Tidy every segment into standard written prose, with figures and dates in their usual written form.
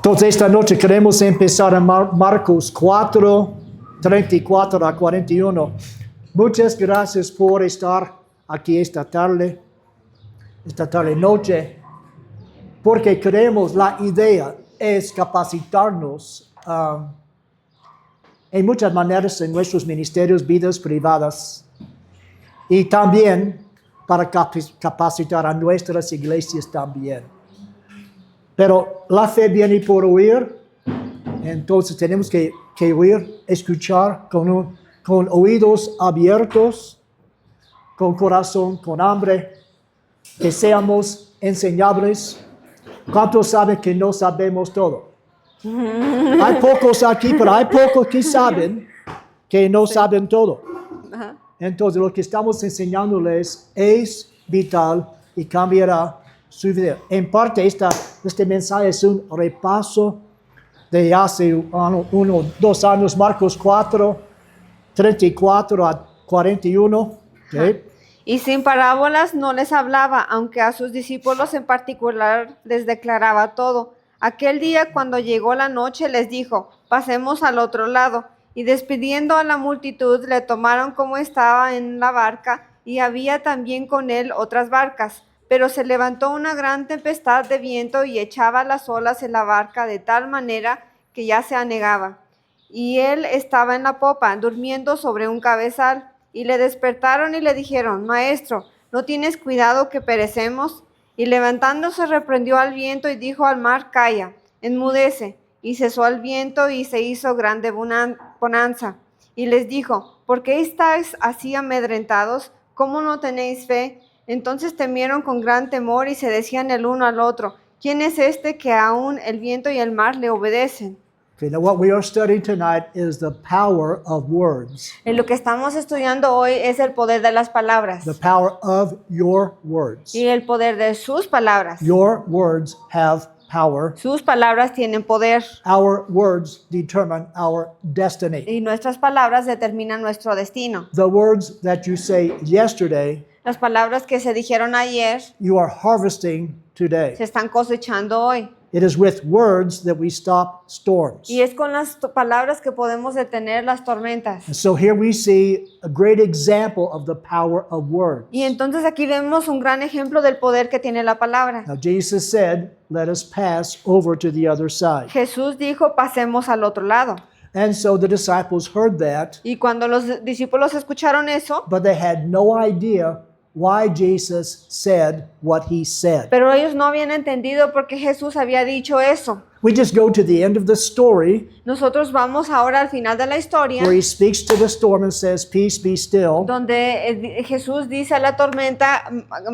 Entonces esta noche queremos empezar en Marcos 4, 34 a 41. Muchas gracias por estar aquí esta tarde noche, porque queremos, la idea es capacitarnos en muchas maneras en nuestros ministerios, vidas privadas, y también para capacitar a nuestras iglesias también. Pero la fe viene por oír, entonces tenemos que oír, escuchar con oídos abiertos, con corazón, con hambre, que seamos enseñables. ¿Cuántos saben que no sabemos todo? Hay pocos aquí, pero hay pocos que saben que no saben todo. Entonces lo que estamos enseñándoles es vital y cambiará su vida. En parte este mensaje es un repaso de hace 2 años, Marcos 4, 34 a 41. ¿Okay? Y sin parábolas no les hablaba, aunque a sus discípulos en particular les declaraba todo. Aquel día, cuando llegó la noche, les dijo: pasemos al otro lado. Y despidiendo a la multitud, le tomaron como estaba en la barca, y había también con él otras barcas. Pero se levantó una gran tempestad de viento y echaba las olas en la barca de tal manera que ya se anegaba. Y él estaba en la popa, durmiendo sobre un cabezal. Y le despertaron y le dijeron: Maestro, ¿no tienes cuidado que perecemos? Y levantándose reprendió al viento y dijo al mar: Calla, enmudece. Y cesó el viento y se hizo grande bonanza. Y les dijo: ¿por qué estáis así amedrentados? ¿Cómo no tenéis fe? Entonces temieron con gran temor y se decían el uno al otro: ¿quién es este que aún el viento y el mar le obedecen? Okay, now what we are studying tonight is the power of words. Lo que estamos estudiando hoy es el poder de las palabras. The power of your words. Y el poder de sus palabras. Your words have power. Sus palabras tienen poder. Our words determine our destiny. Y nuestras palabras determinan nuestro destino. The words that you say yesterday, las palabras que se dijeron ayer, you are harvesting today. Se están cosechando hoy. It is with words that we stop storms. Y es con las palabras que podemos detener las tormentas. And so here we see a great example of the power of words. Y entonces aquí vemos un gran ejemplo del poder que tiene la palabra. Now Jesus said, "Let us pass over to the other side." Jesús dijo: pasemos al otro lado. And so the disciples heard that. Y cuando los discípulos escucharon eso, but they had no idea why Jesus said what he said. Pero ellos no habían entendido por qué Jesús había dicho eso. We just go to the end of the story. Nosotros vamos ahora al final de la historia, where he speaks to the storm and says, "Peace, be still." donde Jesús dice a la tormenta: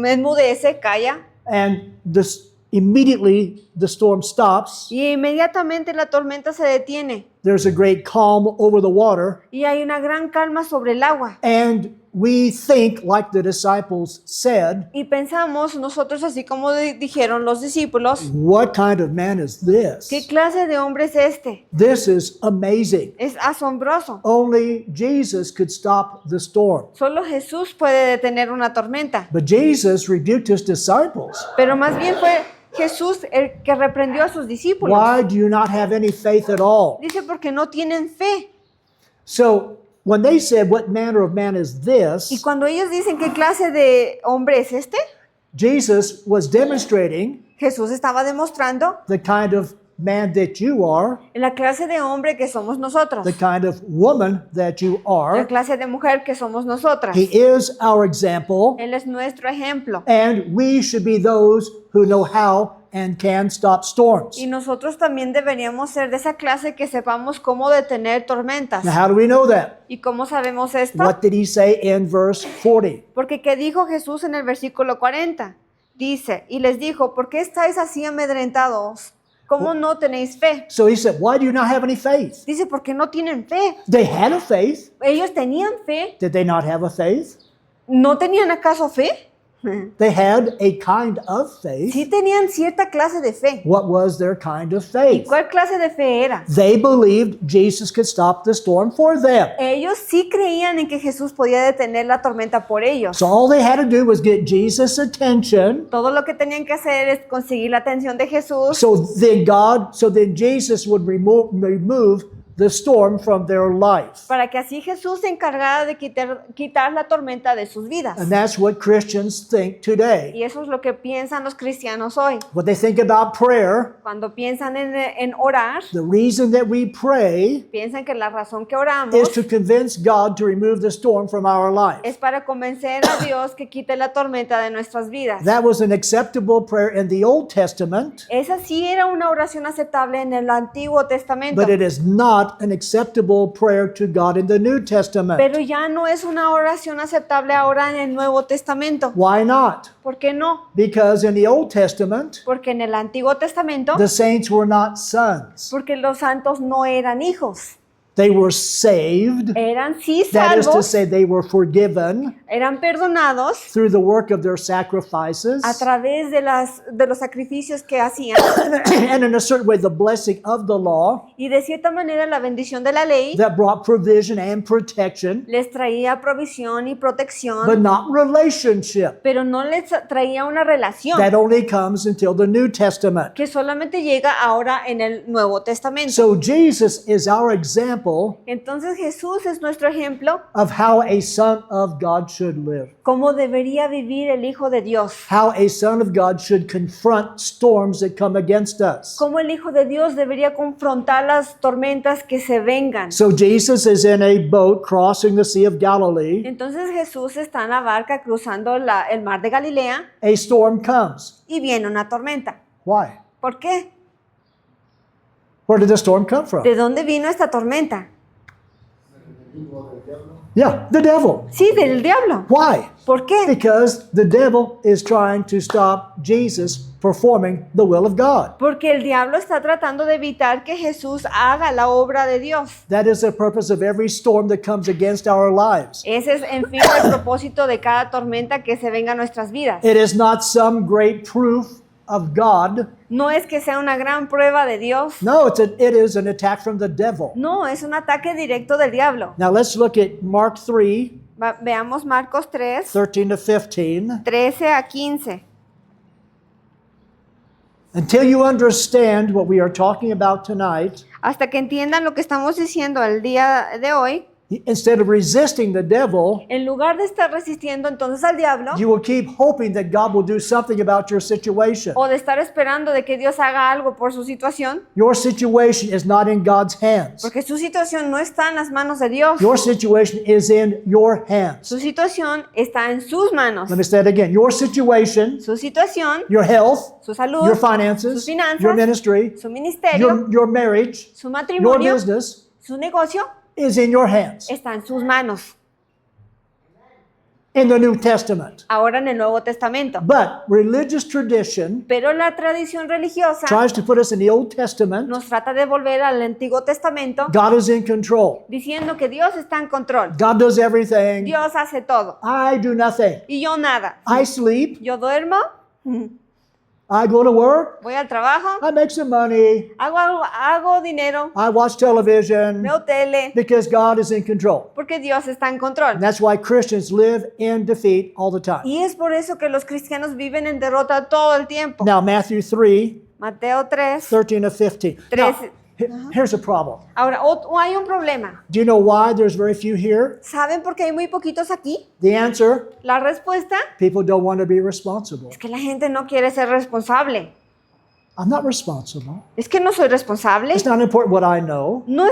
enmudece, calla. And immediately the storm stops. Y inmediatamente la tormenta se detiene. There's a great calm over the water. Y hay una gran calma sobre el agua. And we think, like the disciples said, y pensamos nosotros, así como dijeron los discípulos: what kind of man is this? ¿qué clase de hombre es este? This is amazing. Es asombroso. Only Jesus could stop the storm. Solo Jesús puede detener una tormenta. But Jesus rebuked his disciples. Pero más bien fue Jesús el que reprendió a sus discípulos. Why do you not have any faith at all? Dice: porque no tienen fe. So when they said, "What manner of man is this?" Y cuando ellos dicen: ¿qué clase de hombre es este? Jesus was demonstrating Jesús estaba demostrando the kind of man that you are, la clase de hombre que somos nosotros, the kind of woman that you la are. clase de mujer que somos nosotras. He is our example, Él es nuestro ejemplo. and we should be those who know how and can stop storms. Y nosotros también deberíamos ser de esa clase que sepamos cómo detener tormentas. Now, how do we know that? ¿Y cómo sabemos esto? What did he say in verse 40? Porque ¿qué dijo Jesús en el versículo 40? Dice: y les dijo: ¿por qué estáis así amedrentados? ¿Cómo no tenéis fe? So he said, "Why do you not have any faith?" Dice: porque no tienen fe. They had a faith. Ellos tenían fe. Did they not have a faith? ¿No tenían acaso fe? They had a kind of faith. Sí tenían cierta clase de fe. What was their kind of ¿Y faith? cuál clase de fe era? They believed Jesus could stop the storm for them. Ellos sí creían en que Jesús podía detener la tormenta por ellos. So all they had to do was get Jesus' attention. Todo lo que tenían que hacer es conseguir la atención de Jesús So then Jesus would remove the storm from their life. para que así Jesús se encargara de quitar la tormenta de sus vidas. And that's what Christians think today. Y eso es lo que piensan los cristianos hoy. What they think about prayer, Cuando piensan en orar, the reason that we pray piensan que la razón que oramos is to convince God to remove the storm from our life. es para convencer a Dios que quite la tormenta de nuestras vidas. That was an acceptable prayer in the Old Testament, Esa sí era una oración aceptable en el Antiguo Testamento, but it is not an acceptable prayer to God in the New Testament. pero ya no es una oración aceptable ahora en el Nuevo Testamento. Why not? ¿Por qué no? Because in the Old Testament, Porque en el Antiguo Testamento, the saints were not sons. porque los santos no eran hijos, They were saved. eran sí That is to salvos, say, they were forgiven eran perdonados through the work of their sacrifices. a través de los sacrificios que hacían, And in a certain way, the blessing of the law y de cierta manera la bendición de la ley that brought provision and protection, les traía provisión y but protección, not relationship. pero no les traía una relación That only comes until the New Testament. que solamente llega ahora en el Nuevo Testamento. So Jesus is our example Entonces Jesús es nuestro ejemplo, of how a son of God should live, cómo debería vivir el Hijo de Dios, how a son of God should confront storms that come against us. cómo el Hijo de Dios debería confrontar las tormentas que se vengan. So Jesus is in a boat crossing the Sea of Galilee. Entonces Jesús está en la barca cruzando el mar de Galilea A storm comes. y viene una tormenta. Why? ¿Por qué? Where did the storm come from? ¿De dónde vino esta tormenta? Yeah, the devil. Sí, del diablo. Why? ¿Por qué? Because the devil is trying to stop Jesus performing the will of God. Porque el diablo está tratando de evitar que Jesús haga la obra de Dios. That is the purpose of every storm that comes against our lives. Ese es, en fin, el propósito de cada tormenta que se venga a nuestras vidas. It is not some great proof of God. No es que sea una gran prueba de Dios. No, it is an attack from the devil. No, es un ataque directo del diablo. Now let's look at Mark 3, Veamos Marcos 3, 13 to 15. 13 a 15. Until you understand what we are talking about tonight, Hasta que entiendan lo que estamos diciendo el día de hoy, instead of resisting the devil, en lugar de estar resistiendo entonces al diablo, you will keep hoping that God will do something about your situation. o de estar esperando de que Dios haga algo por su situación, Your situation is not in God's hands. porque su situación no está en las manos de Dios. Your situation is in your hands. Su situación está en sus manos. Let me say it again. Your situation, Su situación, your health, su salud, your finances, sus finanzas, your ministry, su ministerio, your marriage, su your matrimonio, business su negocio, is in your hands. está en sus manos. In the New Testament. Ahora en el Nuevo Testamento. But religious tradition Pero la tradición religiosa tries to put us in the Old Testament. nos trata de volver al Antiguo Testamento God is in control. diciendo que Dios está en control. God does everything. Dios hace todo. I do nothing. Y yo nada. I sleep. Yo duermo, I go to work. voy al trabajo, I make some money. hago dinero, I watch television. veo tele, Because God is in control. porque Dios está en control. And that's why Christians live in defeat all the time. Y es por eso que los cristianos viven en derrota todo el tiempo. Now, Matthew 3, Mateo 3, 13 to 15. Now, 13. here's a problem. Ahora, hay un problema. Do you know why there's very few here? ¿Saben por qué hay muy poquitos aquí? The answer, La respuesta people don't want to be responsible. es que la gente no quiere ser responsable. I'm not responsible. Es que no soy responsable. It's not important what I know. No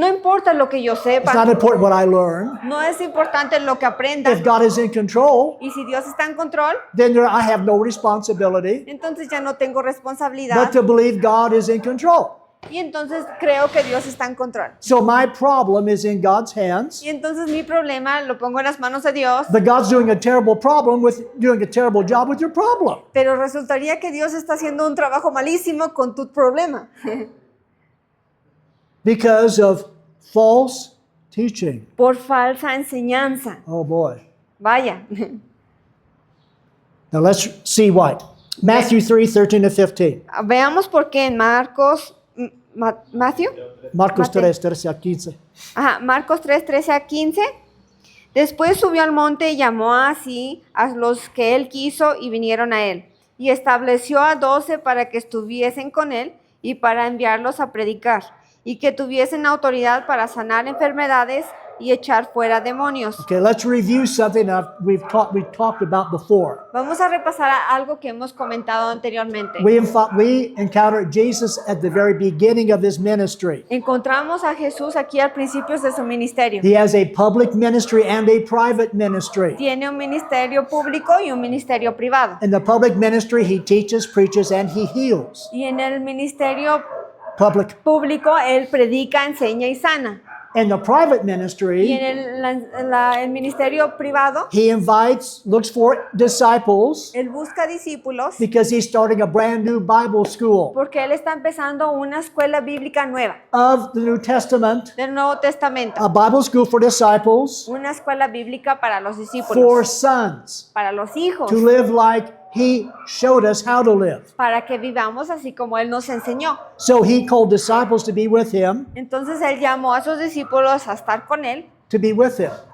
importa lo que yo It's sepa. not important what I learn. No es importante lo que aprenda. If God is in control, Y si Dios está en control, then I have no responsibility entonces ya no tengo but responsabilidad. to believe God is in control. Y entonces creo que Dios está en control. So my problem is in God's hands. Y entonces mi problema lo pongo en las manos de Dios. But God's doing a terrible job with your problem. Pero resultaría que Dios está haciendo un trabajo malísimo con tu problema. Because of false teaching. Por falsa enseñanza. Oh boy. Vaya. Now let's see why. Matthew 3:13 to 15. Veamos por qué en Marcos, Matthew. Marcos Mateo. 3, 13 a 15. Ajá, Marcos 3, 13 a 15. Después subió al monte y llamó así a los que él quiso y vinieron a él. Y estableció a 12 para que estuviesen con él y para enviarlos a predicar. Y que tuviesen autoridad para sanar enfermedades y echar fuera demonios. Okay, let's review something that we've talked about before. Vamos a repasar algo que hemos comentado anteriormente. We encountered Jesus at the very beginning of his ministry. Encontramos a Jesús aquí al principio de su ministerio. He has a public ministry and a private ministry. Tiene un ministerio público y un ministerio privado. In the public ministry, he teaches, preaches, and he heals. Y en el ministerio Public. público, él predica, enseña y sana. In the private Y ministry, en el ministerio privado, he invites, looks for disciples él busca discípulos because he's starting a brand new Bible school porque él está empezando una escuela bíblica nueva of the New Testament, del Nuevo Testamento. a Bible school for disciples, Una escuela bíblica para los for discípulos, sons, para los hijos, to live like he showed us how to live. para que vivamos así como él nos enseñó. So he called disciples to be with him, Entonces él llamó a sus discípulos a estar con él,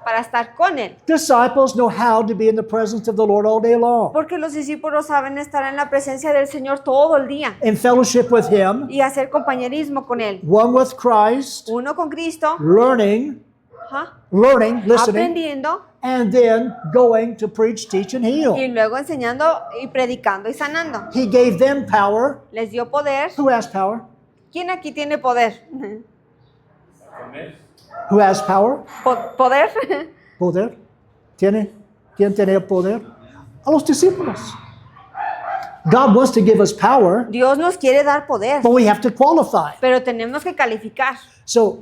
para estar con él. Disciples know how to be in the presence of the Lord all day long, Porque los discípulos saben estar en la presencia del Señor todo el día in fellowship with him, y hacer compañerismo con él. one with Christ, Uno con Cristo, learning, ajá, listening, aprendiendo and then going to preach, teach, and y heal. luego enseñando y predicando y sanando. He gave them power. Les dio poder. Who has power? ¿Quién aquí tiene poder? Who has power? ¿Poder? Poder. ¿Quién tiene poder? A los discípulos. God wants to give us power, Dios nos quiere dar poder, but we have to qualify. pero tenemos que calificar. So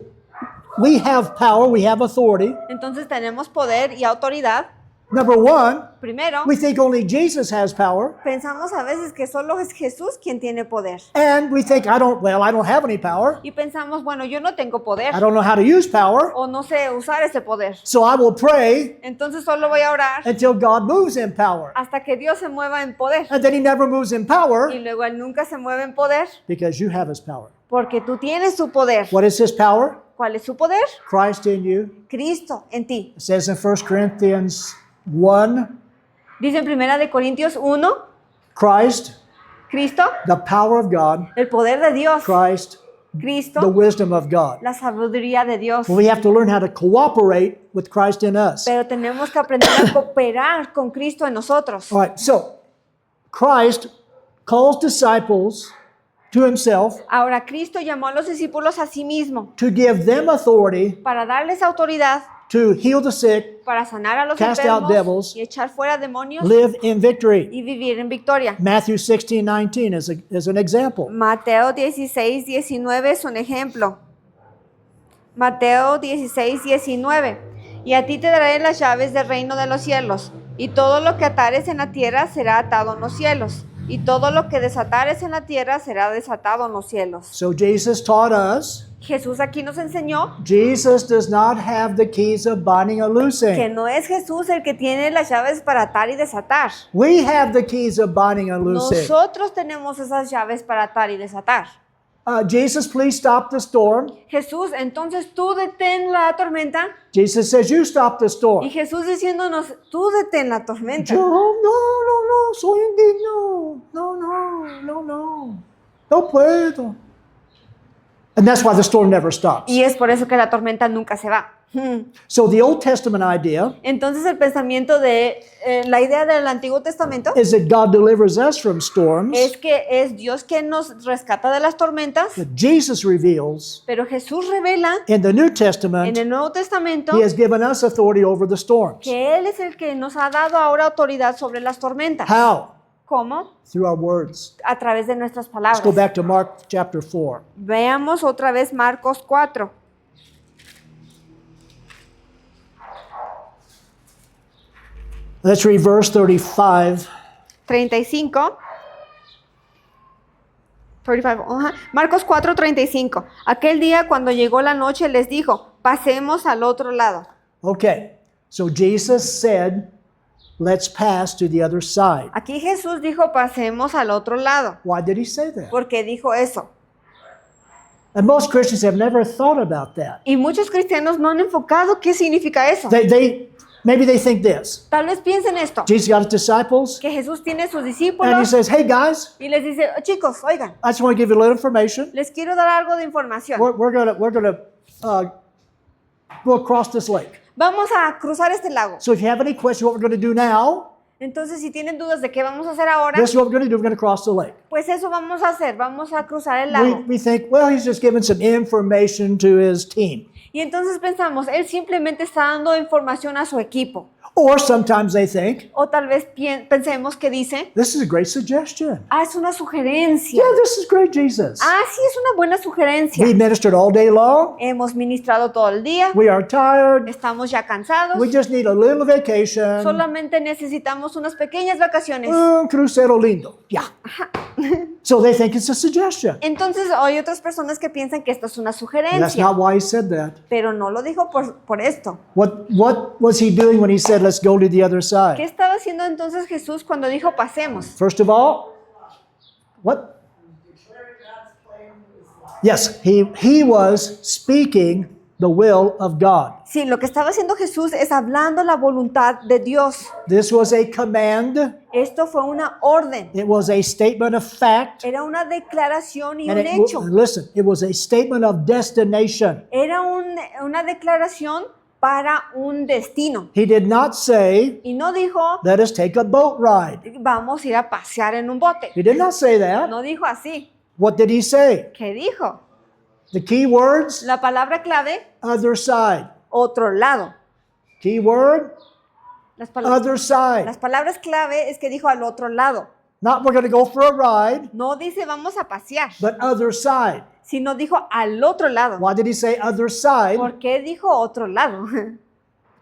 we have power, we have authority. Entonces tenemos poder y autoridad. Number one, Primero, we think only Jesus has power. pensamos a veces que solo es Jesús quien tiene poder. And we think, I don't have any power. Y pensamos, bueno, yo no tengo poder I don't know how to use power. o no sé usar ese poder. So I will pray Entonces solo voy a orar until God moves in power. hasta que Dios se mueva en poder. And then he never moves in Y power luego Él nunca se mueve en poder because you have his power. porque tú tienes su poder. What is his power? ¿Cuál es su poder? Christ in you. Cristo en ti. It says in 1 Corinthians 1, Dice en 1 de Corintios 1, Christ, Cristo, the power of God, el poder de Dios. Christ, the Cristo, wisdom of God. la sabiduría de Dios. We have to learn how to cooperate with Christ in us. Pero tenemos que aprender a cooperar con Cristo en nosotros. All right, so Christ calls disciples to himself Ahora Cristo llamó a los discípulos a sí mismo to give them authority para darles autoridad to heal the sick, para sanar a los Cast out enfermos devils, y echar fuera demonios live in victory. y vivir en victoria. Matthew 16:19 is an example. Mateo 16, 19 es un ejemplo. Mateo 16, 19. Y a ti te daré las llaves del reino de los cielos, y todo lo que atares en la tierra será atado en los cielos, y todo lo que desatares en la tierra será desatado en los cielos. So Jesus taught us, Jesús aquí nos enseñó Jesus does not have the keys of binding and que loosing. no es Jesús el que tiene las llaves para atar y desatar. We have the keys of binding and loosing. Nosotros tenemos esas llaves para atar y desatar. Jesus, please stop the storm. Jesús, entonces tú detén la tormenta. Jesus says, you stop the Y storm. Jesús diciéndonos, tú detén la tormenta. Yo, no, soy indigno. No puedo. And that's why the storm never stops. Y es por eso que la tormenta nunca se va. So the Old Testament idea Entonces el pensamiento de la idea del Antiguo Testamento is that God delivers us from storms, es que es Dios quien nos rescata de las tormentas, but Jesus reveals pero Jesús revela in the New en Testament, el Nuevo Testamento He has given us authority over the storms. que Él es el que nos ha dado ahora autoridad sobre las tormentas. How? ¿Cómo? Through our words. A través de nuestras Let's palabras. go back to Mark chapter 4. Veamos otra vez Marcos 4. Let's read verse 35. 35. 35, ajá. Marcos 4, 35. Aquel día cuando llegó la noche les dijo, pasemos al otro lado. Okay, so Jesus said let's pass to the other side. Aquí Jesús dijo, pasemos al otro lado. Why did he say that? ¿Por qué dijo eso? And most Christians have never thought about that. Y muchos cristianos no han enfocado qué significa eso. Maybe they think this. Tal vez piensen esto, Jesus got his disciples, que Jesús tiene sus and he discípulos says, hey guys, y les dice, "Oh, chicos, oigan, I just want to give you a little information. les quiero dar algo de información. We're gonna go across this lake. Vamos a cruzar este lago. So if you have any questions, what we're going to do now, Entonces, si tienen dudas de qué vamos a hacer ahora, this is what we're going to do. We're going to cross the lake. pues eso vamos a hacer, vamos a cruzar el lago. We think, well, he's just giving some information to his team. Y entonces pensamos, él simplemente está dando información a su equipo. Or sometimes they think, O tal vez pensemos que dice, this is a great suggestion. es una sugerencia. Yeah, this is great, Jesus. Sí, es una buena sugerencia. We ministered all day long. Hemos ministrado todo el día, We are tired. estamos ya cansados, We just need a little vacation. solamente necesitamos unas pequeñas vacaciones. Un crucero lindo. Yeah. So they think it's a suggestion. Entonces hay otras personas que piensan que esto es una And that's sugerencia, not why he said that. pero no lo dijo por esto. What was he doing when he said, let's go to the other ¿Qué side? estaba haciendo entonces Jesús cuando dijo pasemos? First of all, what? Yes, he was speaking the will of God. Sí, lo que estaba haciendo Jesús es hablando la voluntad de Dios. This was a command. Esto fue una orden, It was a statement of fact. era una declaración y And un hecho. listen, it was a statement of destination. Era una declaración para un destino. He did not say, Y no dijo, let us take a boat ride. vamos a ir a pasear en un bote. He did not say that. No dijo así. What did he say? ¿Qué dijo? The key words, La palabra clave, other side. otro lado. Key word, Las other side. palabras clave es que dijo al otro lado. Not we're going to go for a ride, No dice vamos a pasear, but other side. sino dijo al otro lado. Why did he say other side? ¿Por qué dijo otro lado?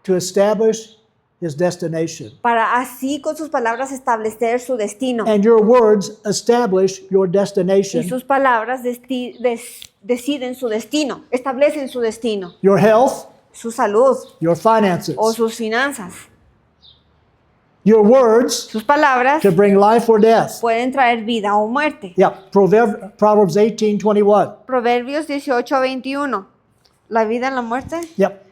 To establish his destination. Para así con sus palabras establecer su destino. And your words establish your Y destination. sus palabras deciden su destino, establecen su destino, Your health, su salud your finances. o sus finanzas. Your words Sus palabras to bring life or death. pueden traer vida o muerte. Yeah, Proverbs 18:21. Proverbios 18:21. La vida y la muerte. Yep.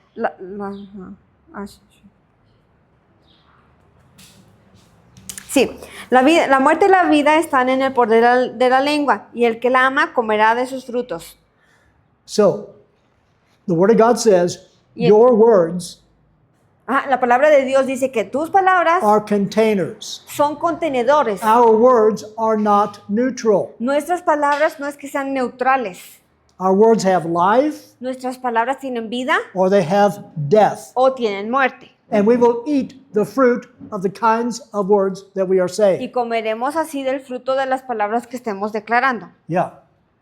Sí, la muerte y la vida están en el poder de la lengua, y el que la ama comerá de sus frutos. So, the Word of God says, Yeah. your words La palabra de Dios dice que tus palabras are containers. son contenedores. Our words are not neutral. Nuestras palabras no es que sean neutrales. Our words have life Nuestras palabras tienen vida or they have death. o tienen muerte. And we will eat the fruit of the kinds of words that we are Y saying. comeremos así del fruto de las palabras que estemos declarando. Yeah.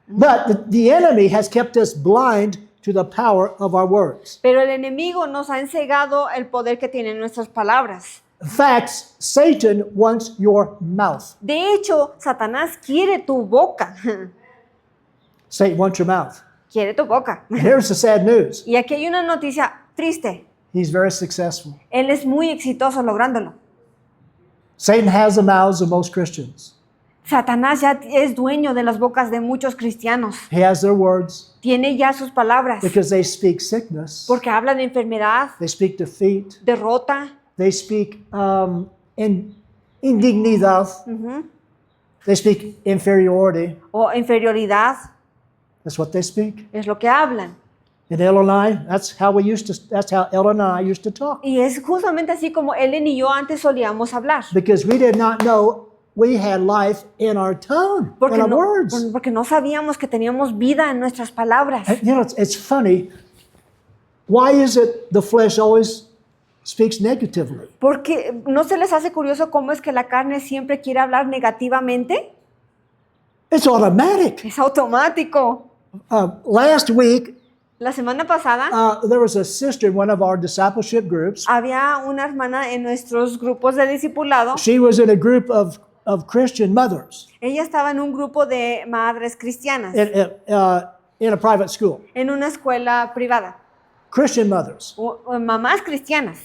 But the enemy has kept us blind to the power of our words. Pero el enemigo nos ha ensegado el poder que tienen nuestras palabras. In fact, Satan wants your mouth. De hecho, Satanás quiere tu boca. Satan wants your mouth. Quiere tu boca. And here's the sad news. Y aquí hay una noticia triste. He's very successful. Él es muy exitoso lográndolo. Satan has the mouths of most Christians. Satanás ya es dueño de las bocas de muchos cristianos. He has their words Tiene ya sus palabras. because they speak sickness. Porque habla de enfermedad, They speak defeat. derrota, They speak indignidad. They speak inferiority. o inferioridad. That's what they speak. Es lo que hablan. And Ellen and I, that's how Ellen and I used to talk. Y es justamente así como Ellen y yo antes solíamos hablar. Because we did not know we had life in our tongue, in our words. Porque no sabíamos que teníamos vida en nuestras palabras. And, you know, it's funny. Why is it the flesh always speaks negatively? Porque ¿no se les hace curioso cómo es que la carne siempre quiere hablar negativamente? It's automatic. Es automático. Last week, La semana pasada there was a sister in one of our discipleship groups. había una hermana en nuestros grupos de discipulado. She was in a group of Christian mothers Ella estaba en un grupo de madres cristianas in a private school. en una escuela privada. Christian mothers. O mamás cristianas.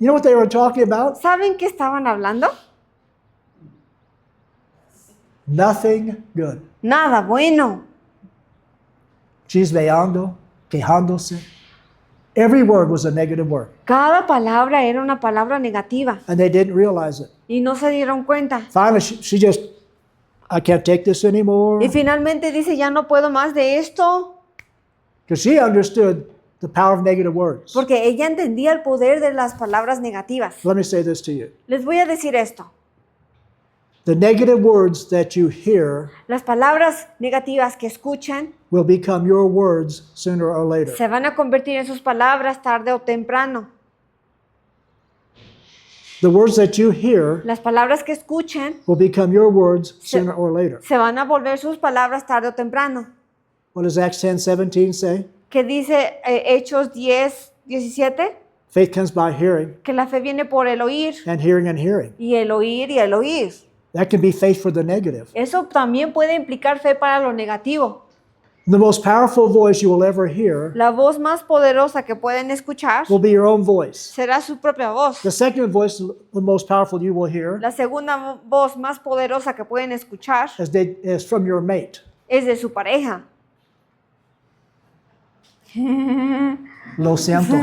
You know what they were talking about? ¿Saben qué estaban hablando? Nothing good. Nada bueno. Chismeando, quejándose. Every word was a negative word. Cada palabra era una palabra negativa And they didn't realize it. y no se dieron cuenta. Finally, she just, I can't take this anymore. Y finalmente dice, ya no puedo más de esto, Because she understood the power of negative words. porque ella entendía el poder de las palabras negativas. Let me say this to you. Les voy a decir esto. The negative words that you hear Las palabras negativas que escuchan will become your words sooner or later. se van a convertir en sus palabras tarde o temprano. The words that you hear Las palabras que escuchen will become your words sooner or later. se van a volver sus palabras tarde o temprano. What does Acts 10:17 say? ¿Qué dice Hechos 10:17? Faith comes by hearing, Que la fe viene por el oír and hearing and hearing. y el oír y el oír. That can be faith for the negative. Eso también puede implicar fe para lo negativo. The most powerful voice you will ever hear La voz más poderosa que pueden escuchar will be your own voice. será su propia voz. The second voice, the most powerful you will hear, La segunda voz más poderosa que pueden escuchar is from your mate. es de su pareja. Lo siento.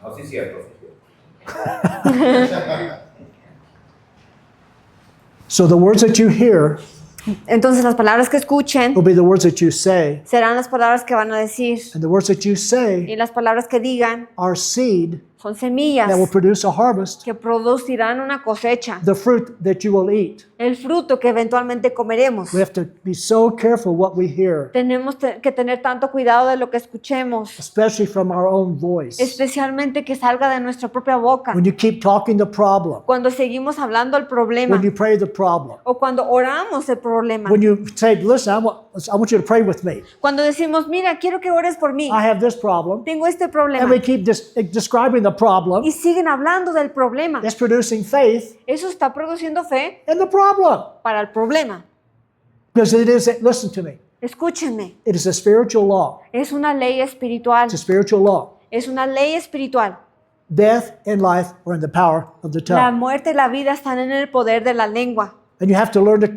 No, sí es cierto. So the words that you hear Entonces las palabras que escuchen will be the words that you say, serán las palabras que van a decir. and the words that you say Y las palabras que digan are seed son semillas that will produce a harvest, que producirán una cosecha. the fruit that you will eat. El fruto que eventualmente comeremos. We have to be so careful what we hear, Tenemos que tener tanto cuidado de lo que escuchemos, especially from our own voice. especialmente que salga de nuestra propia boca. When you keep talking the problem, Cuando seguimos hablando el problema when you pray the problem, o cuando oramos el problema. when you say, listen, I want you to pray with me. Cuando decimos, mira, quiero que ores por mí. I have this problem. Tengo este And problema. we keep describing the problem. Y siguen hablando del problema. It's producing faith Eso está produciendo fe in the problem. para el problema. Because it is, listen to me, Escúchenme. it is a spiritual law. Es una ley espiritual. It's a spiritual law. Es una ley espiritual. Death and life are in the power of the La tongue. muerte y la vida están en el poder de la lengua. And you have to learn to,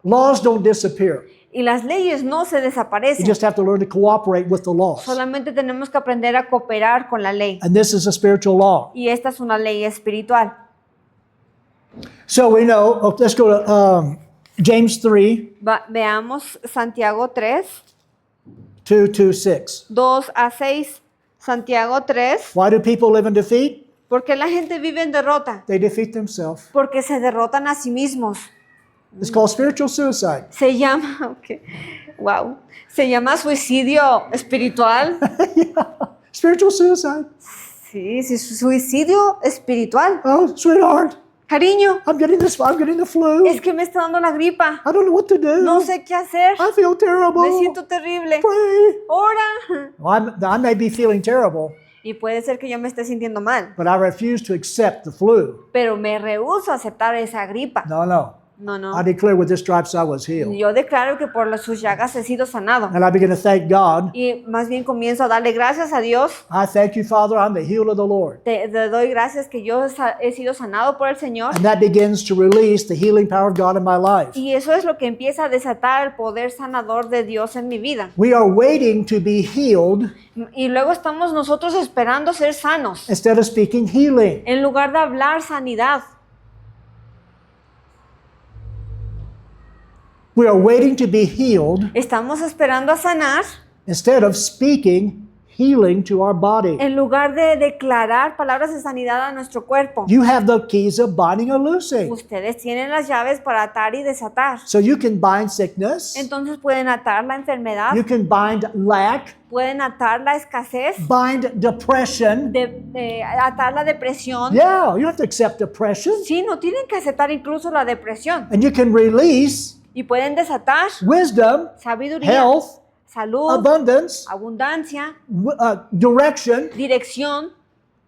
laws don't disappear. Y las leyes no se You desaparecen. just have to learn to cooperate with the laws. Solamente tenemos que aprender a cooperar con la ley. And this is a spiritual law. Y esta es una ley espiritual. So we know, let's go to James 3, Veamos Santiago 3, 2-6. 2 a 6. Santiago 3. Why do people live in defeat? ¿Por qué la gente vive en derrota? They defeat themselves. Porque se derrotan a sí mismos. It's called spiritual suicide. Se llama, wow, se llama suicidio espiritual. Spiritual suicide. Sí, suicidio espiritual. Oh, sweetheart, Cariño, I'm getting the flu. es que me está dando la gripa. I don't know what to do. No sé qué hacer. I feel terrible. Me siento terrible. Pray. Ora. Well, I may be feeling terrible, Y puede ser que yo me esté sintiendo mal, but I refuse to accept the flu. pero me rehúso a aceptar esa gripa. No, no. No, no. I declare with this stripes I was healed. Yo declaro que por sus llagas he sido sanado. And I begin to thank God. Y más bien comienzo a darle gracias a Dios. I thank you, Father, I'm the healed of the Lord. Te doy gracias que yo he sido sanado por el Señor. And that begins to release the healing power of God in my life. Y eso es lo que empieza a desatar el poder sanador de Dios en mi vida. We are waiting to be healed Y luego estamos nosotros esperando ser sanos, instead of speaking healing. en lugar de hablar sanidad. We are waiting to be healed Estamos esperando a sanar, instead of speaking healing to our body. en lugar de declarar palabras de sanidad a nuestro cuerpo. You have the keys of binding and loosing. Ustedes tienen las llaves para atar y desatar. So you can bind sickness, Entonces pueden atar la enfermedad, you can bind lack, pueden atar la escasez, bind depression. atar la depresión. Yeah, you don't have to accept depression. Sí, no tienen que aceptar incluso la depresión. And you can release Y pueden desatar wisdom, sabiduría, health, salud, abundance, abundancia, direction, dirección,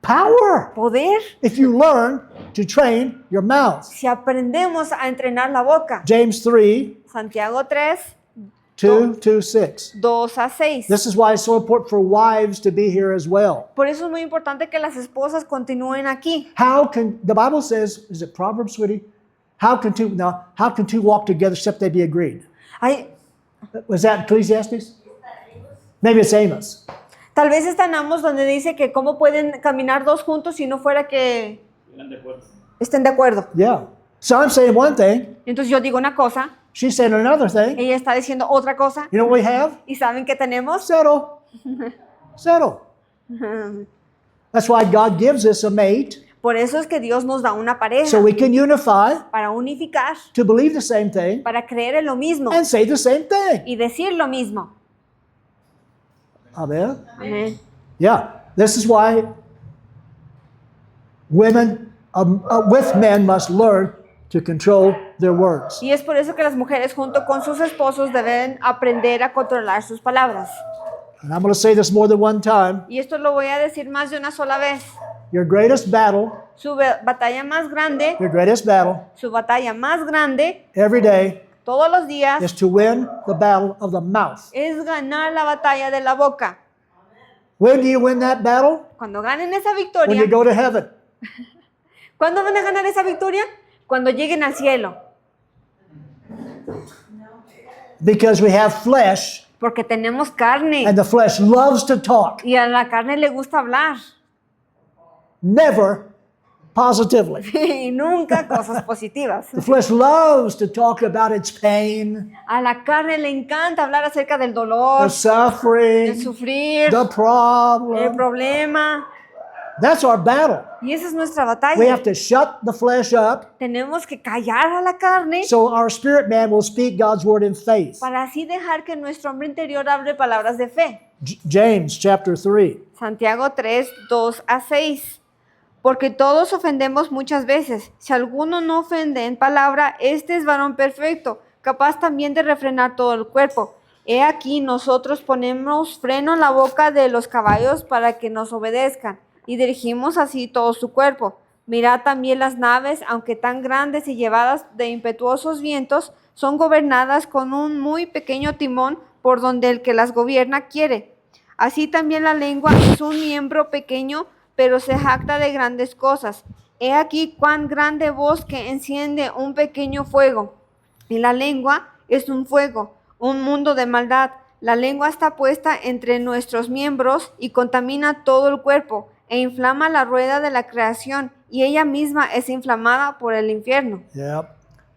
power. poder. If you learn to train your mouth. Si aprendemos a entrenar la boca. James 3, Santiago 3, 2 to 6. 2 a 6. This is why it's so important for wives to be here as well. Por eso es muy importante que las esposas continúen aquí. How can, the Bible says, is it Proverbs, sweetie? How can two walk together except they be agreed? Ay, Was that Ecclesiastes? Maybe it's Amos. tal vez están ambos donde dice que cómo pueden caminar dos juntos si no fuera que estén de acuerdo. Yeah. So I'm saying one thing, Entonces yo digo una cosa, she's saying another thing. ella está diciendo otra cosa. You know what we have? ¿Y saben qué tenemos? Settle. Settle. That's why God gives us a mate Por eso es que Dios nos da una pareja so we can unify para unificar, to believe the same thing para creer en lo mismo and say the same thing. y decir lo mismo. Amen. Amén. Yeah. This is why women with men must learn to control their words. Y es por eso que las mujeres junto con sus esposos deben aprender a controlar sus palabras. And I'm going to say this more than one time. Y esto lo voy a decir más de una sola vez. Your greatest battle, Su batalla más grande, your greatest battle su batalla más grande every day todos los días is to win the battle of the mouth. es ganar la batalla de la boca. When do you win that battle? Cuando ganen esa When victoria, you go to heaven. ¿cuándo van a ganar esa victoria? Cuando lleguen al cielo. Because we have flesh, Porque tenemos carne and the flesh loves to talk. y a la carne le gusta hablar Never positively. y nunca cosas positivas. The flesh loves to talk about its pain, A la carne le encanta hablar acerca del the dolor, del suffering, sufrir, the el problem. problema. That's our battle. Y esa es nuestra We batalla. have to shut the flesh up Tenemos que callar a la carne so our spirit man will speak God's word in faith. para así dejar que nuestro hombre interior hable palabras de fe. James chapter 3. Santiago 3, 2 a 6. Porque todos ofendemos muchas veces. Si alguno no ofende en palabra, este es varón perfecto, capaz también de refrenar todo el cuerpo. He aquí nosotros ponemos freno en la boca de los caballos para que nos obedezcan, y dirigimos así todo su cuerpo. Mirad también las naves, aunque tan grandes y llevadas de impetuosos vientos, son gobernadas con un muy pequeño timón por donde el que las gobierna quiere. Así también la lengua es un miembro pequeño, pero se jacta de grandes cosas. He aquí cuán grande bosque enciende un pequeño fuego. Y la lengua es un fuego, un mundo de maldad. La lengua está puesta entre nuestros miembros y contamina todo el cuerpo e inflama la rueda de la creación, y ella misma es inflamada por el infierno. Yep.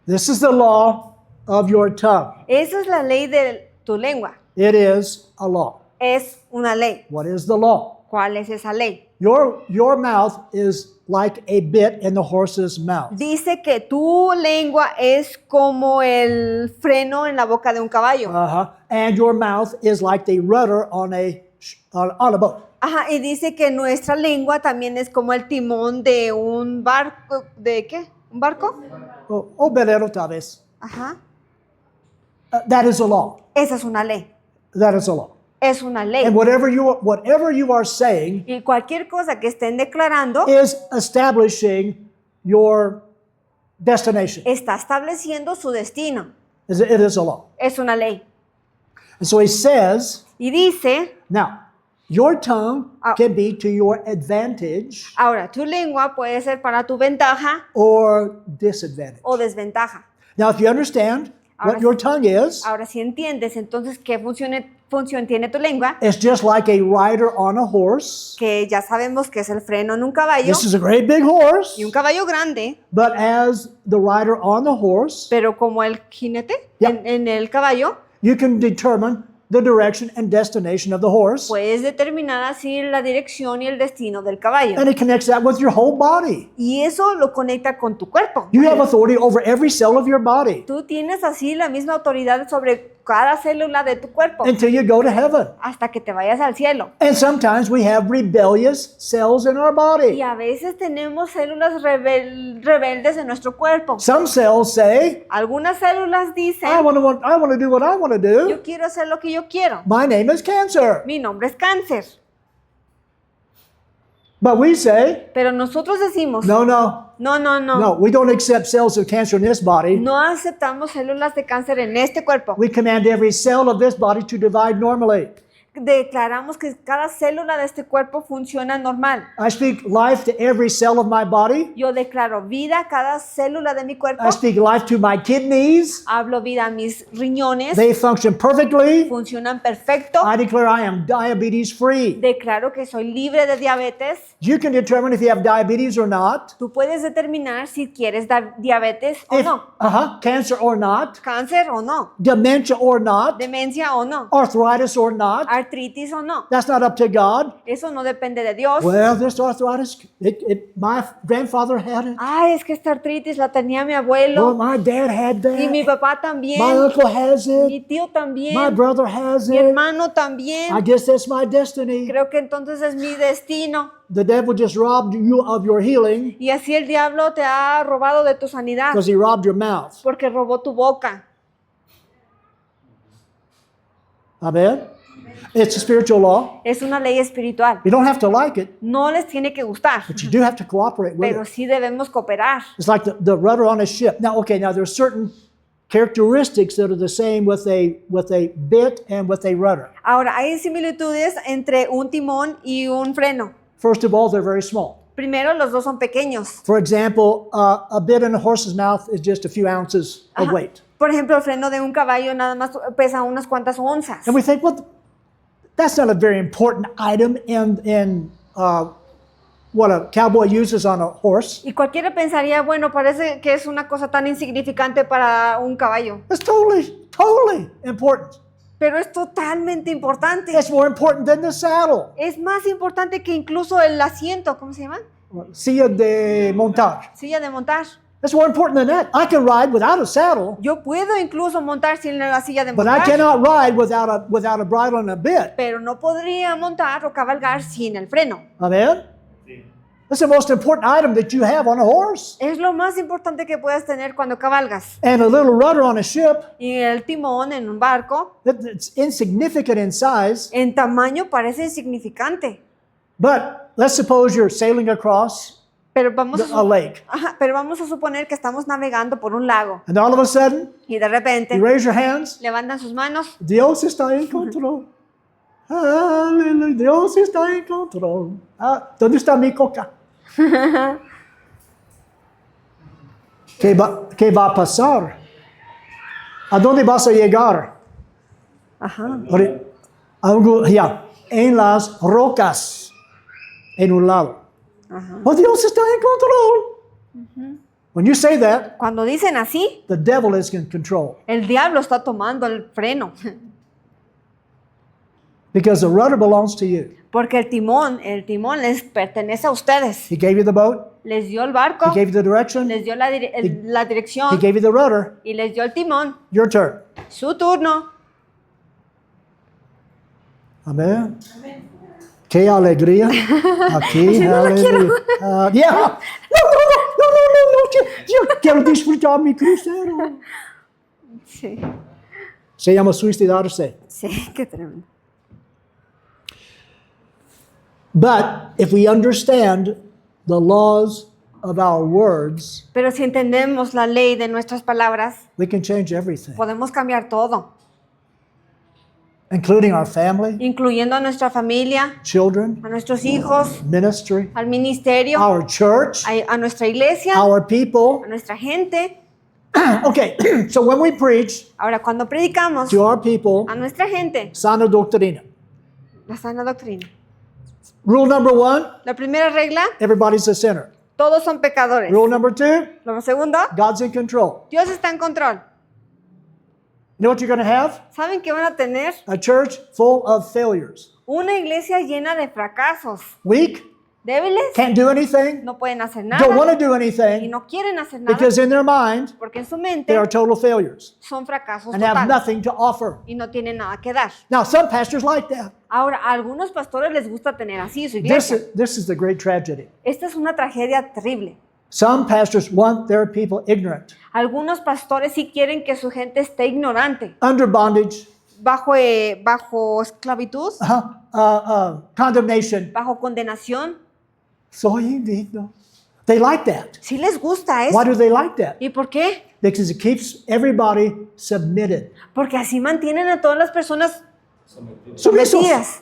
This is the law of your tongue. Esa es la ley de tu lengua. It is a law. Es una ley. What is the law? ¿Cuál es esa ley? Your mouth is like a bit in the horse's mouth. Dice que tu lengua es como el freno en la boca de un caballo. And your mouth is like the rudder on a boat. Ajá, y dice que nuestra lengua también es como el timón de un barco. ¿De qué? ¿Un barco? O velero tal vez. Ajá. That is a law. Esa es una ley. That is a law. Es una ley. And whatever you are saying Y cualquier cosa que estén declarando is establishing your destination. está estableciendo su destino. It is a law. Es una ley. And so he says, Y dice, now, your tongue can be to your advantage ahora, tu lengua puede ser para tu ventaja or disadvantage. o desventaja. Now, if you understand what Ahora your tongue is, Ahora, si entiendes entonces qué función tiene tu lengua, it's just like a rider on a horse. que ya sabemos que es el freno en un caballo, This is a great big horse, y un caballo grande, but as the rider on the horse, pero como el jinete Yeah. en el caballo, you can determine the direction and destination of the horse, puedes determinar así la dirección y el destino del caballo. and it connects that with your whole body. Y eso lo conecta con tu cuerpo. You have authority over every cell of your body Tú tienes así la misma autoridad sobre cada célula de tu cuerpo until you go to heaven. hasta que te vayas al cielo. And sometimes we have rebellious cells in our Y body. a veces tenemos células rebeldes en nuestro cuerpo. Some cells say, Algunas células dicen, I want to do what I want to do. yo quiero hacer lo que yo quiero. My name is cancer. Mi nombre es cáncer. But we say, Pero nosotros decimos, no, no, no, no, no. no, we don't accept cells of cancer in this body. No aceptamos células de cáncer en este cuerpo. We command every cell of this body to divide normally. Declaramos que cada célula de este cuerpo funciona normal. I speak life to every cell of my body. Yo declaro vida a cada célula de mi cuerpo. I speak life to my kidneys. Hablo vida a mis riñones. They function perfectly. Funcionan perfecto. I declare I am diabetes free. Declaro que soy libre de diabetes. You can determine if you have diabetes or not, Tú puedes determinar si quieres dar diabetes o no. cancer or not, Cáncer o no. dementia or not, Demencia o no. arthritis or not. Artritis o no. That's not up to God. Eso no depende de Dios. Well, this arthritis, my grandfather had it. Ay, es que esta artritis la tenía mi Well, abuelo. my dad had Y mi that. papá también. My uncle has Mi it. tío también. My brother has Mi it. hermano I también. guess that's my destiny. Creo que entonces es mi destino. The devil just robbed you of your healing Y así el diablo te ha robado de tu sanidad. because he robbed your mouth. Porque robó tu boca. Amen? It's a spiritual law. Es una ley espiritual. You don't have to like it, No les tiene que gustar. but you do have to cooperate with Pero it. sí debemos cooperar. It's like the rudder on a ship. Now, okay, now there's certain characteristics that are the same with a bit and with a rudder. Ahora, hay similitudes entre un timón y un freno. First of all, they're very small. Primero, los dos son pequeños. For example, a bit in a horse's mouth is just a few ounces of Ajá. weight. Por ejemplo, el freno de un caballo nada más pesa unas cuantas onzas. And we think, well, that's not a very important item in what a cowboy uses on a horse. Y cualquiera pensaría, bueno, parece que es una cosa tan insignificante para un caballo. It's totally important. Pero es totalmente importante. It's more important than the saddle. Es más importante que incluso el asiento, ¿cómo se llama? Silla de montar. Silla de montar. It's more important than that. I can ride without a saddle, Yo puedo incluso montar sin la silla de but I montar, cannot ride without a bridle and a bit. pero no podría montar o cabalgar sin el freno. Amen? That's the most important item that you have on a horse. Es lo más importante que puedes tener cuando cabalgas. And a little rudder on a ship, Y el timón en un barco, it's insignificant in size, en tamaño parece insignificante. but let's suppose you're sailing across Pero vamos, a lake, pero vamos a suponer que estamos navegando por un lago and all of a sudden, y de repente you raise your hands, levantan sus manos. Dios está en control. Aleluya, Dios está en control. ¿Dónde está mi coca? ¿Qué va a pasar? ¿A dónde vas a llegar? Ajá. Ya, en las rocas, en un lado. Ajá. Oh, Dios está en control. When you say that, Cuando dicen así, the devil is in control el diablo está tomando el freno. because the rudder belongs to you. Porque el timón les pertenece a ustedes. He gave you the boat, Les dio el barco, he gave you the direction, les dio la he dirección gave you the rudder. y les dio el timón. Your turn. Su turno. Amén. Qué alegría. Aquí, Yo no la aleluya. Yeah. No. Yo quiero disfrutar mi crucero. Sí, Se llama suicidarse. sí, qué tremendo. But if we understand the laws of our words, Pero si entendemos la ley de nuestras palabras, we can change everything, podemos cambiar todo, including our family, incluyendo a nuestra familia, children, a nuestros hijos, ministry, al ministerio, our church, a nuestra iglesia, our people. a nuestra gente. Okay, so when we preach Ahora, cuando predicamos to our people, a nuestra gente sana doctrina. la sana doctrina, Rule number 1, la primera regla, everybody's a sinner. todos son pecadores. Rule number 2, Lo segundo, God's in control. Dios está en control. You know what you're going to have? ¿Saben que van a tener? A church full of failures. Una iglesia llena de fracasos. Weak, Débiles, can't do anything, no pueden hacer don't want nada to do y anything no quieren hacer nada because in their mind, porque en su they mente are total failures son fracasos and have totales nothing to offer. y no tienen nada que dar. Now, some pastors like that. Ahora, a algunos pastores les gusta tener así su iglesia. This is the great tragedy. Esta es una tragedia terrible. Some pastors want their people ignorant, Algunos pastores sí quieren que su gente esté ignorante, under bondage, bajo esclavitud, condemnation, bajo condenación, Soy indigno. They like that. Sí les gusta eso. Why do they like that? ¿Y por qué? Because it keeps everybody submitted. Porque así mantienen a todas las personas Sumisos. sometidas.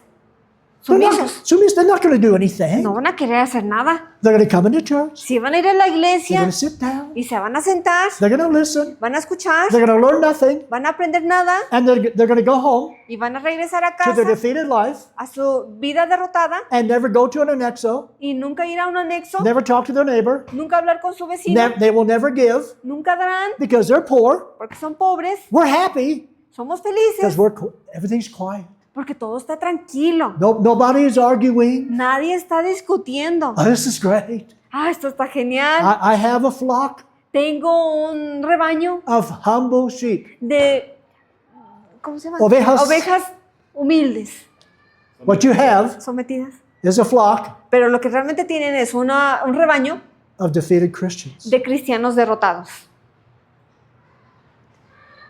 Sumisos. They're not going to do anything. No van a querer hacer nada. They're going to come into church. Si van a ir a la They're iglesia going to sit down. y se van a sentar, They're going to listen. van a escuchar, They're going to learn nothing. van a aprender nada And they're going to go home y van a regresar a to their casa defeated life a su vida derrotada and never go to an annexo, y nunca ir a un anexo, never talk to their neighbor. nunca hablar con su vecino, They will never give nunca darán because they're poor. porque son pobres, We're happy somos because felices everything's quiet. porque todo está tranquilo. Nobody is arguing. Nadie está discutiendo. Oh, this is great. Ah, esto está genial. I have a flock Tengo un rebaño of humble sheep. de, ¿cómo se llama? Ovejas. Ovejas humildes, What you have sometidas. is a flock Pero lo que realmente tienen es un rebaño of defeated Christians. de cristianos derrotados.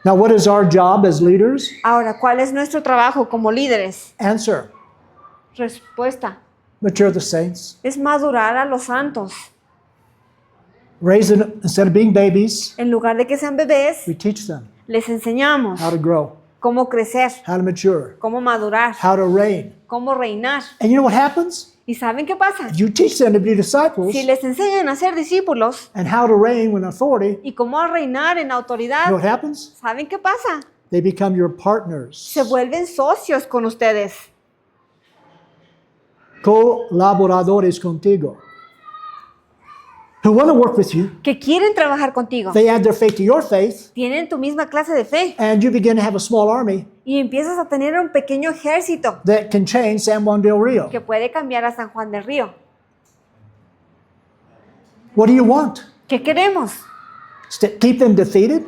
Now, what is our job as leaders? Ahora, ¿cuál es nuestro trabajo como líderes? Answer. Respuesta. Mature the saints. Es madurar a los santos. Instead of being babies, En lugar de que sean bebés, we teach them les enseñamos how to grow, cómo crecer, how to mature, cómo madurar, how to reign. cómo reinar. And you know what happens? ¿Y saben qué pasa? If you teach them to be disciples Si les enseñan a ser discípulos and how to reign with authority, y cómo reinar en you know autoridad, what happens? ¿saben qué pasa? They become your partners, Se vuelven socios con ustedes, colaboradores contigo, who want to work with you. que quieren trabajar contigo. They add their faith to your faith, Tienen tu misma clase de fe and you begin to have a small army y empiezas a tener un pequeño ejército that can change San Juan del Rio. que puede cambiar a San Juan del Río. What do you want? ¿Qué queremos? Keep them defeated?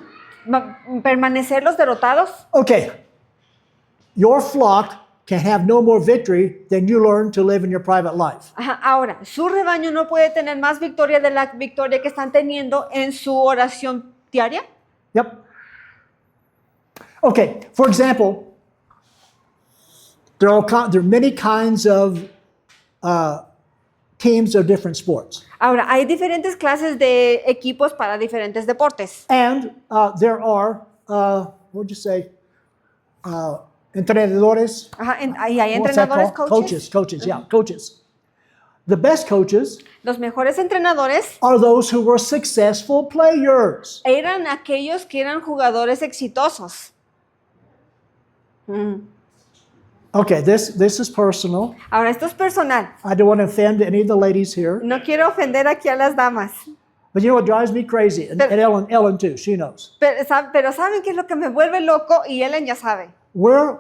¿Permanecer los derrotados? Okay. Your flock can have no more victory than you learn to live in your private life. Ajá, ahora, su rebaño no puede tener más victoria de la victoria que están teniendo en su oración diaria. Yep. Okay, for example, there are many kinds of teams of different sports. Ahora, hay diferentes clases de equipos para diferentes deportes. And there are, what would you say, entrenadores. Ajá, y hay What's that entrenadores, called? coaches. Coaches. The best coaches Los mejores entrenadores are those who were successful players. eran aquellos que eran jugadores exitosos. Mm. Okay, this is personal. Ahora, esto es personal. I don't want to offend any of the ladies here. No quiero ofender aquí a las damas. But you know what drives me crazy? And Ellen too, she knows. Pero ¿saben qué es lo que me vuelve loco? Y Ellen ya sabe. We're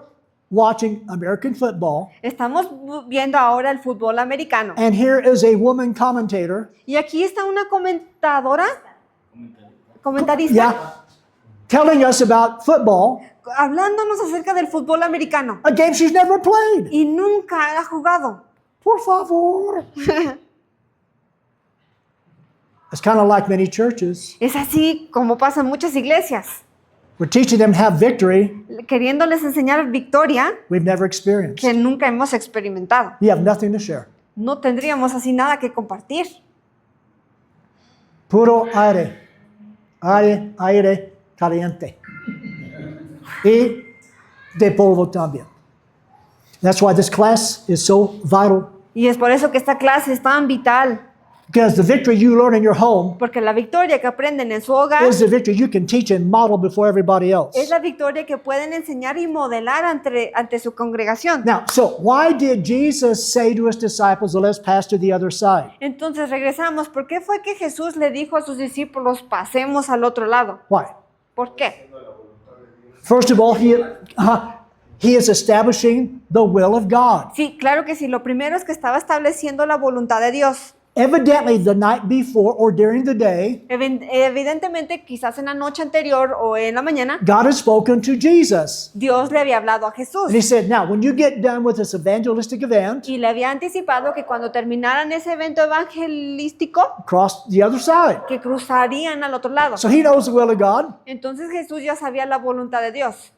watching American football, Estamos viendo ahora el fútbol americano. and here is a woman commentator, Y aquí está una comentarista, yeah, telling us about football, hablándonos acerca del fútbol americano. a game she's never played. Y nunca ha jugado. Por favor. It's kind of like many churches. Es así como pasa en muchas iglesias. We're teaching them to have victory Queriéndoles enseñar victoria we've never experienced. que nunca hemos experimentado. You have nothing to share. No tendríamos así nada que compartir. Puro aire. Aire caliente. Y de polvo también. That's why this class is so vital. Y es por eso que esta clase es tan vital. Because the victory you learn in your home Porque la victoria que aprenden en su hogar is the victory you can teach and model before everybody else. es la victoria que pueden enseñar y modelar ante su congregación. Now, so why did Jesus say to his disciples, let's pass to the other side? Entonces regresamos. ¿Por qué fue que Jesús le dijo a sus discípulos, pasemos al otro lado? Why? ¿Por qué? First of all, he is establishing the will of God. Sí, claro que sí. Lo primero es que estaba estableciendo la voluntad de Dios. Evidently, the night before or during the day, Evidentemente, quizás en la noche anterior o en la mañana, God had spoken to Jesus. Dios le había hablado a Jesús. And he said, now, when you get done with this evangelistic event, Y le había anticipado que cuando terminaran ese evento evangelístico, cross the other side. que cruzarían al otro lado. So he knows the will of God, Entonces Jesús ya sabía la voluntad de Dios.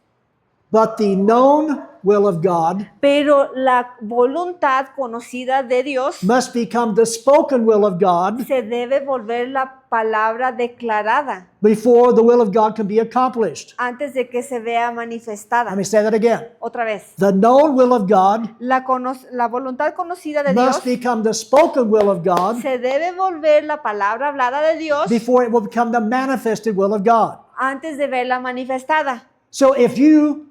but the known will of God pero la voluntad conocida de Dios must become the spoken will of God se debe volver la palabra declarada before the will of God can be accomplished. antes de que se vea manifestada. Let me say that again. Otra vez, The known will of God la voluntad conocida de Dios must become the spoken will of God se debe volver la palabra hablada de Dios before it will become the manifested will of God. antes de verla manifestada. So if you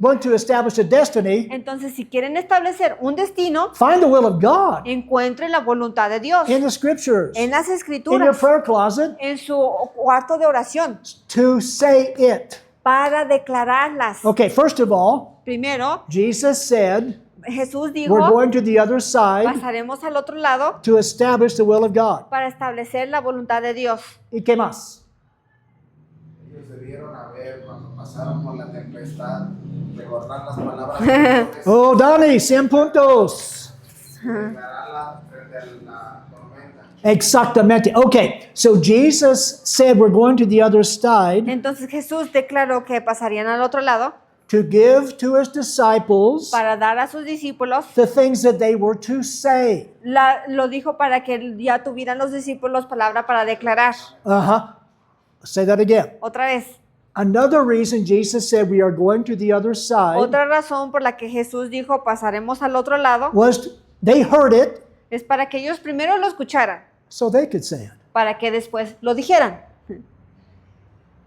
want to establish a destiny, Entonces, si quieren establecer un destino, find the will of God encuentren la voluntad de Dios in the scriptures, en las in your escrituras, prayer closet, en su cuarto de oración, to say it. para declararlas. Okay, first of all, Primero, Jesus said, Jesús we're dijo, going to the other side pasaremos al otro lado to establish the will of God. para establecer la voluntad de Dios. ¿Y qué más? Ellos debieron haber, cuando pasaron por la tempestad, recordar las palabras de Dios, Oh, Dani, 100 puntos. declararla frente a la tormenta. Exactamente. Okay, so Jesus said we're going to the other side Entonces Jesús declaró que pasarían al otro lado to give to his disciples para dar a sus discípulos. the things that they were to say. Lo dijo para que ya tuvieran los discípulos palabra para declarar. Uh-huh. Say that again. Otra vez, Another reason Jesus said we are going to the other side otra razón por la que Jesús dijo pasaremos al otro lado was they heard it es para que ellos primero lo escucharan, so they could say it. para que después lo dijeran.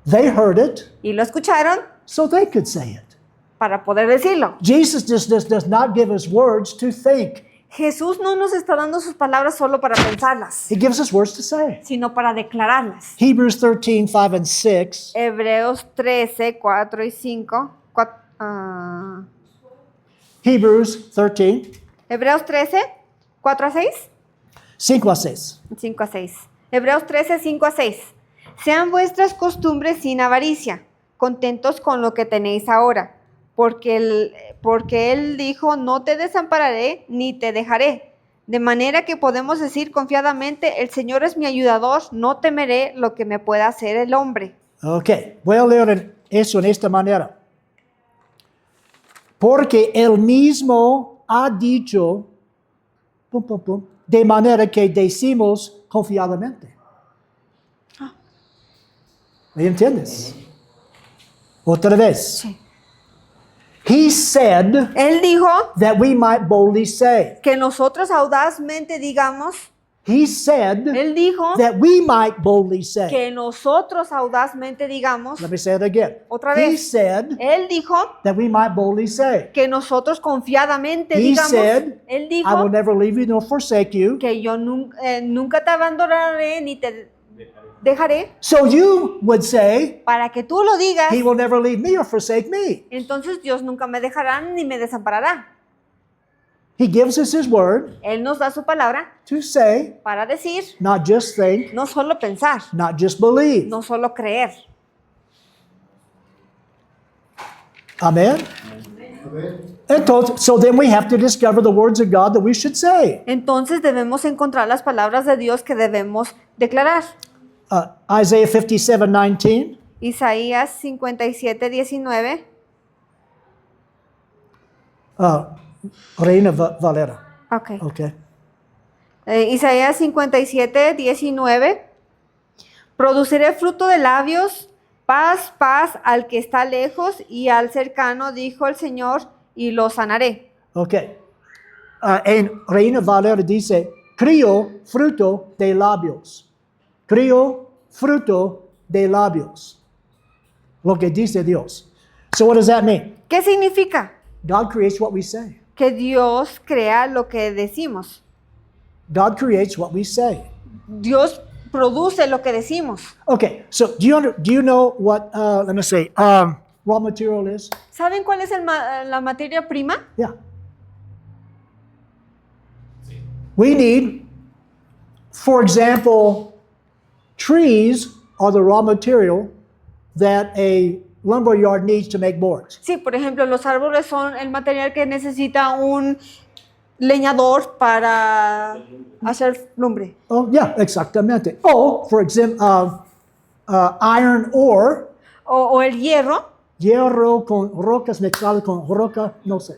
They heard it Y lo escucharon so they could say it. para poder decirlo. Jesus just does not give us words to think. Jesús no nos está dando sus palabras solo para pensarlas, He gives us words to say. sino para declararlas. Hebrews 13, 5 and 6. Hebreos 13, 4 y 5. Hebrews 13, Hebreos 13, 4 a 6. 5 a 6. 5 a 6. Hebreos 13, 5 a 6. Sean vuestras costumbres sin avaricia, contentos con lo que tenéis ahora, porque él dijo, no te desampararé ni te dejaré. De manera que podemos decir confiadamente, el Señor es mi ayudador, no temeré lo que me pueda hacer el hombre. Ok, voy a leer eso en esta manera. Porque él mismo ha dicho, pum, pum, pum, de manera que decimos confiadamente. ¿Me entiendes? Otra vez. Sí. He said Él dijo that we might boldly say. que nosotros audazmente digamos, He said Él dijo that we might boldly say. que nosotros audazmente digamos, Let me say it again. Otra He vez. said Él dijo that we might boldly say. que nosotros confiadamente He digamos, said, Él I will dijo never leave you nor forsake you. que yo nunca te abandonaré ni te dejaré, So you would say, para que tú lo digas, He will never leave me or forsake me. entonces Dios nunca me dejará ni me desamparará. He gives us His word Él nos da su palabra to say, para decir, not just think, no solo pensar, not just believe. no solo creer. Amen? Entonces, so then we have to discover the words of God that we should say. Entonces debemos encontrar las palabras de Dios que debemos declarar. Isaiah 57:19. Isaías 57, 19. Reina Valera. Ok. Okay. Isaías 57, 19. Produciré fruto de labios, paz, paz al que está lejos y al cercano, dijo el Señor, y lo sanaré. Okay. En Reina Valera dice, crío fruto de labios. Crío fruto de labios. Lo que dice Dios. So what does that mean? ¿Qué significa? God creates what we say. Que Dios crea lo que decimos. God creates what we say. Dios produce lo que decimos. Okay, so do you know what, let me say, raw material is? ¿Saben cuál es la materia prima? Yeah. We need, for example, trees are the raw material that a lumber yard needs to make boards. Sí, por ejemplo, los árboles son el material que necesita un leñador para hacer lumbre. Oh, yeah, exactamente. Oh, for example, iron ore, O el hierro, hierro con rocas mezcladas con roca, no sé.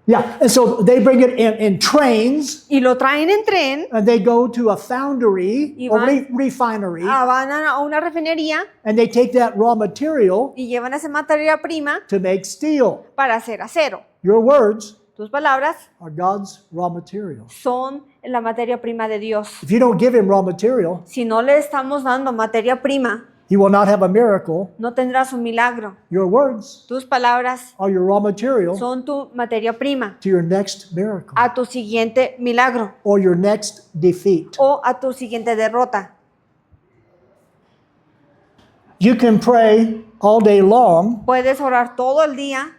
Yeah, and so they bring it in trains, y lo traen en tren, and they go to a foundry Y or van- refinery, van a una refinería and they take that raw material y llevan esa materia prima to make steel. para hacer acero. Your words Tus palabras are God's raw material. son la materia prima de Dios. If you don't give him raw material, Si no le estamos dando materia prima, he will not have a miracle. no tendrás un milagro. Your words Tus palabras are your raw material son tu materia prima to your next miracle a tu siguiente milagro or your next defeat. o a tu siguiente derrota. You can pray all day long, Puedes orar todo el día,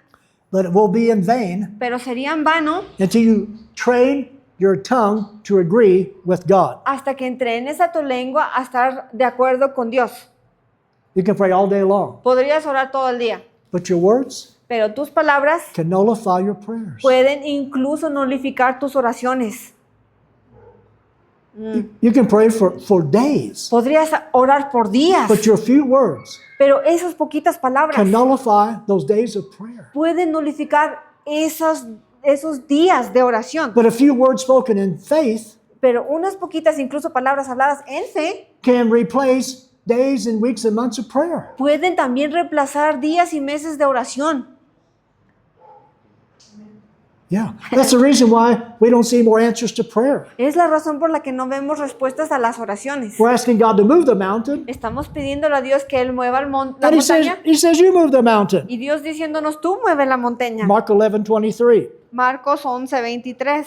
but it will be in vain pero sería en vano until you train your tongue to agree with God. hasta que entrenes a tu lengua a estar de acuerdo con Dios. You can pray all day long, Podrías orar todo el día, but your words pero tus palabras can nullify your prayers. pueden incluso nulificar tus oraciones. You can pray for days, Podrías orar por días, but your few words pero esas poquitas palabras can nullify those days of prayer. pueden nulificar esos días de oración. But a few words spoken in faith Pero unas poquitas, incluso palabras habladas en fe, can replace days and weeks and months of prayer. pueden también reemplazar días y meses de oración. Yeah, that's the reason why we don't see more answers to prayer. Es la razón por la que no vemos respuestas a las oraciones. We're asking God to move the mountain, Estamos pidiéndole a Dios que Él mueva la and montaña He says, you move the mountain. y Dios diciéndonos, tú mueve la montaña. Mark 11:23. Marcos 11:23.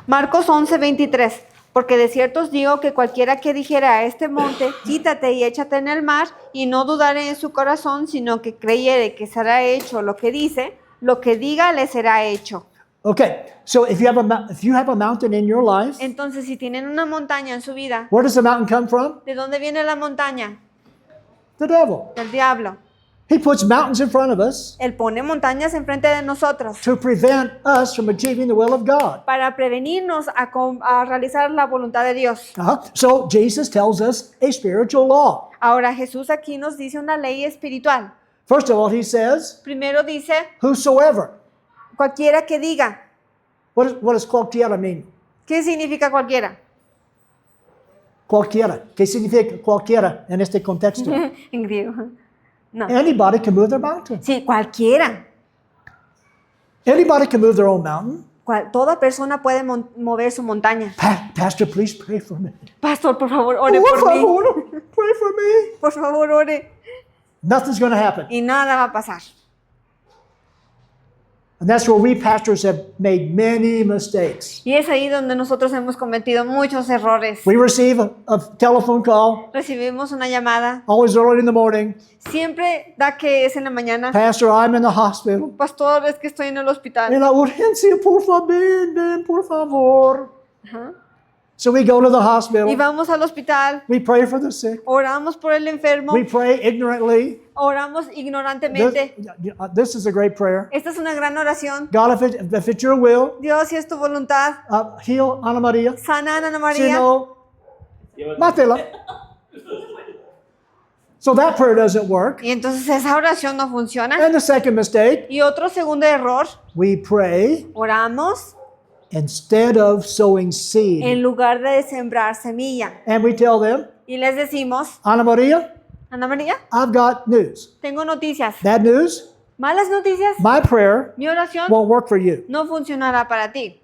Marcos 11:23. Porque de cierto os digo que cualquiera que dijera a este monte, quítate y échate en el mar, y no dudare en su corazón, sino que creyere que será hecho lo que dice, lo que diga le será hecho. Okay, so if you have a mountain in your life, Entonces, si tienen una montaña en su vida, where does the mountain come from? ¿de dónde viene la montaña? The devil. Del diablo. He puts mountains in front of us Él pone montañas enfrente de nosotros to prevent us from achieving the will of God. para prevenirnos a realizar la voluntad de Dios. So Jesus tells us a spiritual law. Ahora Jesús aquí nos dice una ley espiritual. First of all, he says, Primero dice, whosoever. cualquiera que diga. What does cualquiera mean? ¿Qué significa cualquiera? Cualquiera. ¿Qué significa cualquiera en este contexto? En griego. No. Anybody can move their mountain. Sí, cualquiera. Anybody can move their own mountain. Toda persona puede mover su montaña. Pastor, please pray for me. Pastor, por favor, ore Por por mí. favor, pray for me. Por favor, ore. Nothing's going to happen. Y nada va a pasar. And that's where we pastors have made many mistakes. Y es ahí donde nosotros hemos cometido muchos errores. We receive a telephone call, Recibimos una llamada. always early in the morning. Siempre da que es en la mañana. Pastor, I'm in the hospital. Pastor, es que estoy en el hospital. En la urgencia, por favor, ven, por favor. Ajá. So we go to the Y hospital. vamos al hospital. We pray for the sick. Oramos por el enfermo. We pray ignorantly. Oramos ignorantemente. This is a great prayer. Esta es una gran oración. God, if it's your will, Dios, si es tu voluntad, heal Ana María. sana a Ana Si María. no, mátela. So that prayer doesn't work. Y entonces esa oración no funciona. And the second mistake, Y otro segundo error, we pray oramos instead of sowing seed. en lugar de sembrar semilla. And we tell them, Y les decimos, Ana María, Ana María, I've got news. tengo noticias. Bad news, Malas noticias, my prayer mi oración won't work for you. no funcionará para ti.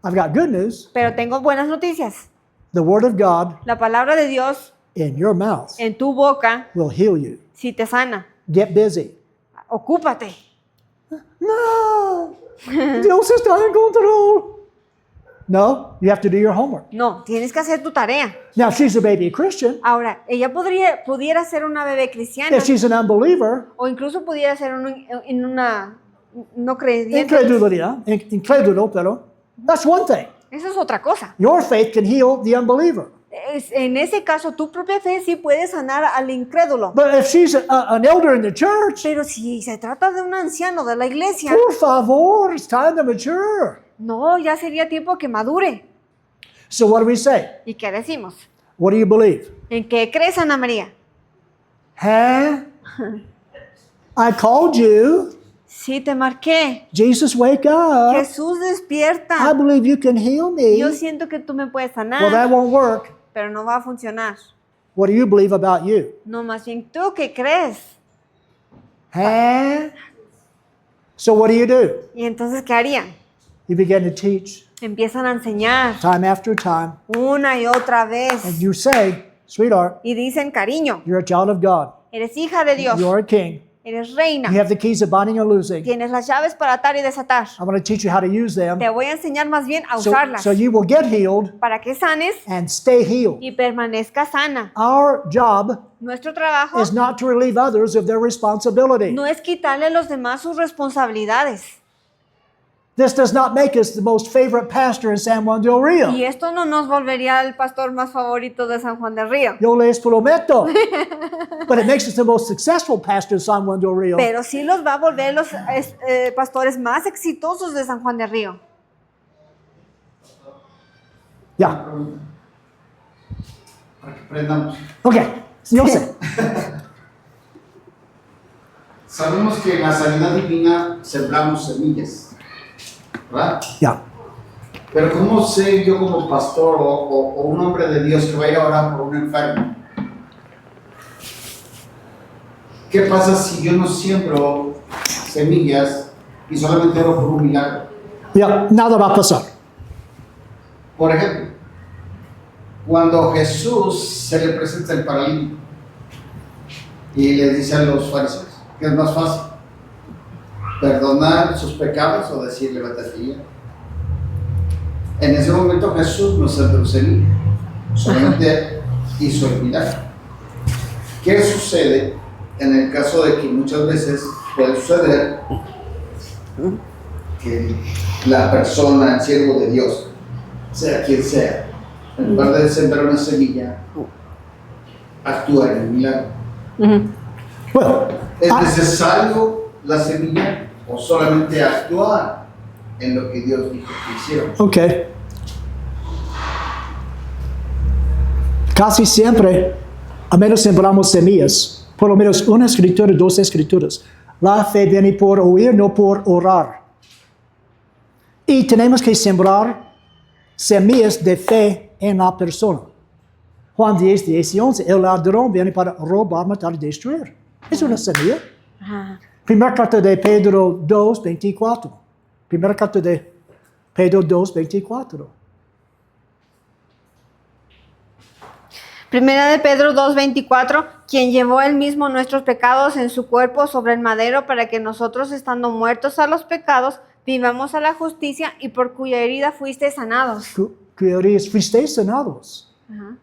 I've got good news. Pero tengo buenas noticias. The word of God La palabra de Dios in your mouth en tu boca will heal you. si te sana. Get busy. Ocúpate. No, Dios está en control. No, you have to do your homework. No, tienes que hacer tu tarea. Now, if she's a baby Christian, Ahora, ella pudiera ser una bebé cristiana if she's an unbeliever, o incluso pudiera ser una no creyente. incrédulo, pero that's one thing. Eso es otra cosa. Your faith can heal the unbeliever. En ese caso, tu propia fe sí puede sanar al incrédulo. But if she's an elder in the church, Pero si se trata de un anciano de la iglesia, por favor, it's time to mature. no, ya sería tiempo que madure. So what do we say? ¿Y qué decimos? What do you believe? ¿En qué crees, Ana María? Huh? I called you. Sí, te marqué. Jesus, wake up. Jesús, I despierta. believe you can heal me. Yo siento que tú me puedes Well, that sanar, won't work. pero no va a funcionar. What do you believe about you? No, más bien, ¿tú qué crees? Huh? So what do? Y entonces, ¿qué harían? You begin to teach Empiezan a enseñar time after time. una y otra vez. And you say, sweetheart, Y dicen, cariño, you're a child of God. eres hija de Dios, You're a king. eres reina, You have the keys of binding and loosing. tienes las llaves para atar y desatar. I'm going to teach you how to use them Te voy a enseñar más bien a so, usarlas so you will get healed para que sanes and stay healed. y permanezcas sana. Our job Nuestro trabajo is not to relieve others of their responsibility. no es quitarle a los demás sus responsabilidades. This does not make us the most favorite pastor in San Juan del Rio. Y esto no nos volvería el pastor más favorito de San Juan del Río. Yo les prometo. But it makes us the most successful pastor in San Juan del Rio. Pero sí los va a volver los pastores más exitosos de San Juan del Río. Yeah. Para que aprendamos. Okay. Yo sé. Sabemos que en la sanidad divina sembramos semillas, ¿verdad? Yeah. Pero ¿cómo sé yo como pastor o un hombre de Dios que va a ir a orar por un enfermo? ¿Qué pasa si yo no siembro semillas y solamente oro por un milagro? Yeah. Nada va a pasar. Por ejemplo, cuando Jesús se le presenta el paralítico y le dice a los fariseos, ¿qué es más fácil? ¿Perdonar sus pecados o decirle vete a ti? En ese momento Jesús no sembró semilla, solamente hizo el milagro. ¿Qué sucede en el caso de que muchas veces puede suceder que la persona, el siervo de Dios, sea quien sea, en lugar de sembrar una semilla, actúa en el milagro? Well, ¿Es necesario la semilla o solamente actuar en lo que Dios dijo que hicieron? okay. Casi siempre, a menos sembramos semillas, por lo menos una escritura, dos escrituras. La fe viene por oír, no por orar. Y tenemos que sembrar semillas de fe en la persona. Juan 10, 10 y 11. El ladrón viene para robar, matar y destruir. Es una semilla. Ajá. Primera carta de Pedro 2, 24. Primera carta de Pedro 2, 24. Primera de Pedro 2:24, quien llevó él mismo nuestros pecados en su cuerpo sobre el madero para que nosotros, estando muertos a los pecados, vivamos a la justicia y por cuya herida fuiste sanados. Que fuisteis sanados. Ajá.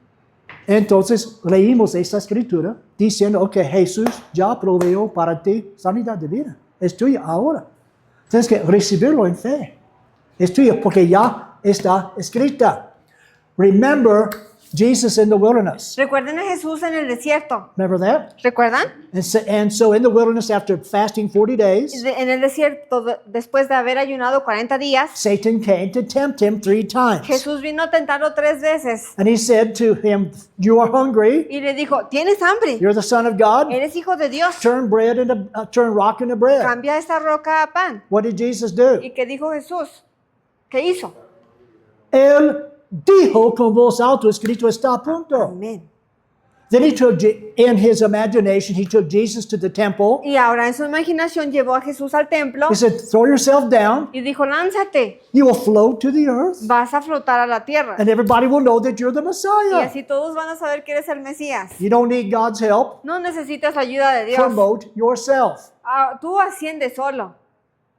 Entonces leímos esta escritura diciendo, ok, Jesús ya proveyó para ti sanidad divina. Es tuya ahora. Tienes que recibirlo en fe. Es tuya porque ya está escrita. Remember Jesus in the wilderness. Recuerden a Jesús en el desierto. Remember that? ¿Recuerdan? And so in the wilderness, after fasting 40 days, En el desierto, después de haber ayunado 40 días, Satan came to tempt him 3 times. Jesús vino a tentarlo 3 veces And he said to him, you are hungry. y le dijo, ¿tienes hambre? You're the son of God. Eres hijo de Dios. Turn rock into bread. Cambia esta roca a pan. What did Jesus do? ¿Y qué dijo Jesús? ¿Qué hizo? Él dijo con voz alta, escrito está a punto. Amén. Then he took, in his imagination, he took Jesus to the temple. Y ahora en su imaginación llevó a Jesús al templo He said, throw yourself down. y dijo, lánzate, You will float to the earth. vas a flotar a la tierra. And everybody will know that you're the Y Messiah. así todos van a saber que eres el Mesías. You don't need God's help. No necesitas la ayuda de Dios. Promote yourself. Tú asciende solo.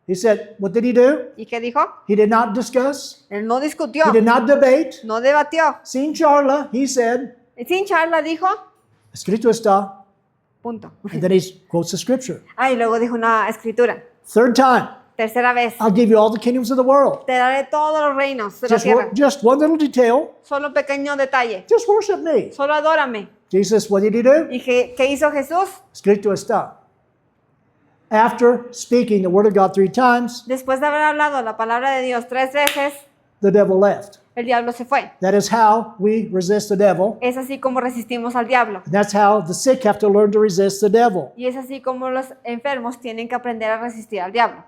He said, what did he do? ¿Y qué dijo? He did not discuss. Él no discutió, He did not debate. no debatió. Sin charla, he said, Sin charla dijo, escrito está. punto. And then he quotes the scripture. Y luego dijo una escritura. Third time, Tercera vez, I'll give you all the kingdoms of the world. te daré todos los reinos de la tierra. Just one little detail. Solo pequeño detalle. Just worship me. Solo adórame. Jesus, what did he do? ¿Y qué hizo Jesús? Escrito está. After speaking the word of God 3 times, Después de haber hablado la palabra de Dios 3 veces, the devil left. el diablo se fue. That is how we resist the devil. Es así como resistimos al diablo. And that's how the sick have to learn to resist the devil. Y es así como los enfermos tienen que aprender a resistir al diablo.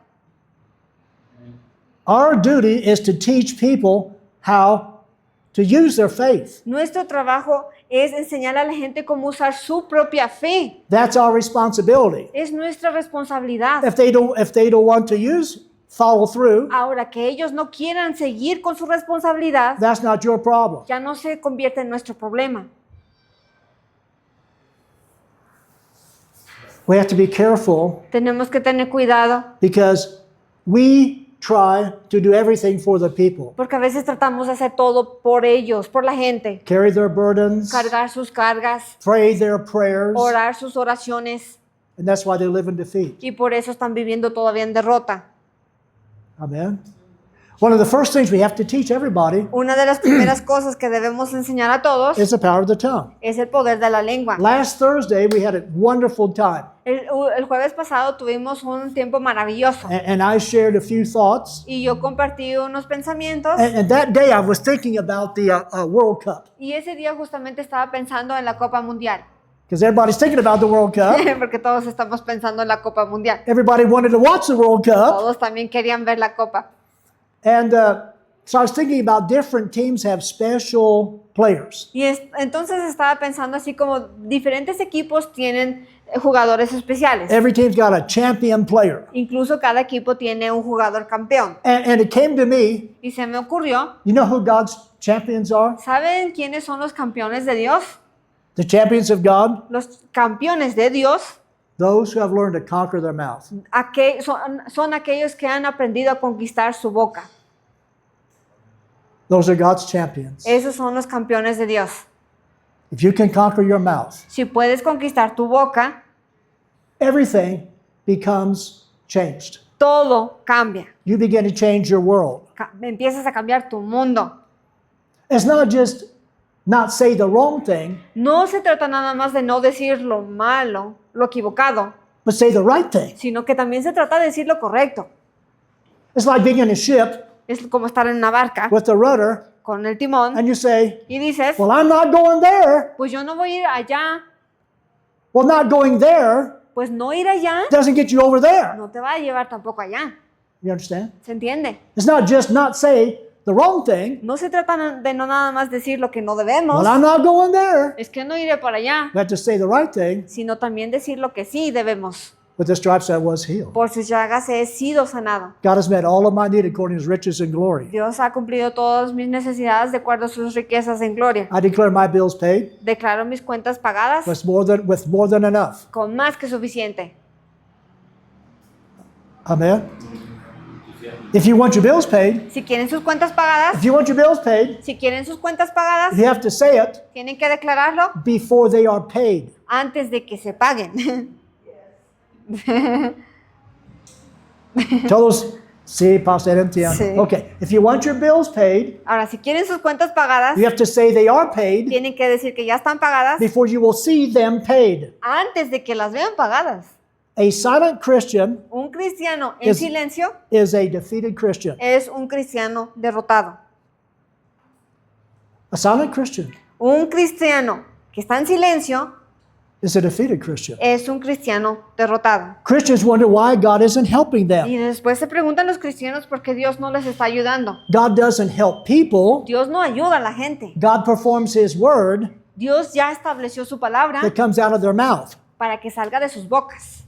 Our duty is to teach people how to use their faith. Nuestro trabajo es enseñar a la gente cómo usar su propia fe. That's our responsibility. Es nuestra responsabilidad. If they don't want to follow through, Ahora que ellos no quieran seguir con su responsabilidad, that's not your problem. ya no se convierte en nuestro problema. We have to be careful Tenemos que tener cuidado because we try to do everything for the people. porque a veces tratamos de hacer todo por ellos, por la gente. Carry their burdens, Cargar sus cargas, pray their prayers, orar sus oraciones, and that's why they live in defeat. y por eso están viviendo todavía en derrota. Amen. One of the first things we have to teach everybody Una de las primeras cosas que debemos enseñar a todos is the power of the tongue. es el poder de la lengua. Last Thursday, we had a wonderful time, El jueves pasado tuvimos un tiempo maravilloso and I shared a few thoughts. y yo compartí unos pensamientos And that day, I was thinking about the World Cup, y ese día justamente estaba pensando en la Copa Mundial, because everybody's thinking about the World Cup. porque todos estamos pensando en la Copa Mundial. Everybody wanted to watch the World Cup, Todos también querían ver la Copa. and so I was thinking about different teams have special players. Y entonces estaba pensando así como diferentes equipos tienen jugadores especiales. Every team's got a champion player. Incluso cada equipo tiene un jugador campeón. And it came to me, Y se me ocurrió, you know who God's champions are? ¿saben quiénes son los campeones de Dios? The champions of God? Los campeones de Dios Those who have learned to conquer their mouth. son aquellos que han aprendido a conquistar su boca. Those are God's champions. Esos son los campeones de Dios. If you can conquer your mouth, Si puedes conquistar tu boca, everything becomes changed. todo cambia. You begin to change your world. Empiezas a cambiar tu mundo. It's not just not say the wrong thing, No se trata nada más de no decir lo malo, lo equivocado, but say the right thing. sino que también se trata de decir lo correcto. It's like being in a ship Es como estar en una barca with the rudder, con el timón and you say, y dices, well, I'm not going there. pues yo no voy a ir allá. Well, not going there Pues no ir allá doesn't get you over there. no te va a llevar tampoco allá. You understand? ¿Se entiende? It's not just not say the wrong thing. No se trata de no nada más decir lo que no debemos. Well, I'm not going there. Es que no iré para allá, We have to say the right thing. sino también decir lo que sí debemos. With the stripes I was healed. Por sus llagas he sido sanado. God has met all of my need according to his riches and glory. Dios ha cumplido todas mis necesidades de acuerdo a sus riquezas en gloria. I declare my bills paid Declaro mis cuentas pagadas with more than enough. con más que suficiente. Amen. If you want your bills paid, Si quieren sus cuentas pagadas, if you want your bills paid, si quieren sus cuentas pagadas, you have to say it tienen que declararlo before they are paid. antes de que se paguen. Todos, sí, Pastor, entiendo. Sí. Okay, if you want your bills paid, Ahora, si quieren sus cuentas pagadas, you have to say they are paid tienen que decir que ya están pagadas before you will see them paid. antes de que las vean pagadas. A silent Christian Un cristiano en Es- silencio is a defeated Christian. es un cristiano derrotado. A silent Christian Un cristiano que está en silencio is a defeated Christian. es un cristiano derrotado. Christians wonder why God isn't helping them. Y después se preguntan los cristianos por qué Dios no les está ayudando. God doesn't help people. Dios no ayuda a la gente. God performs his word Dios ya estableció su palabra that comes out of their mouth. para que salga de sus bocas.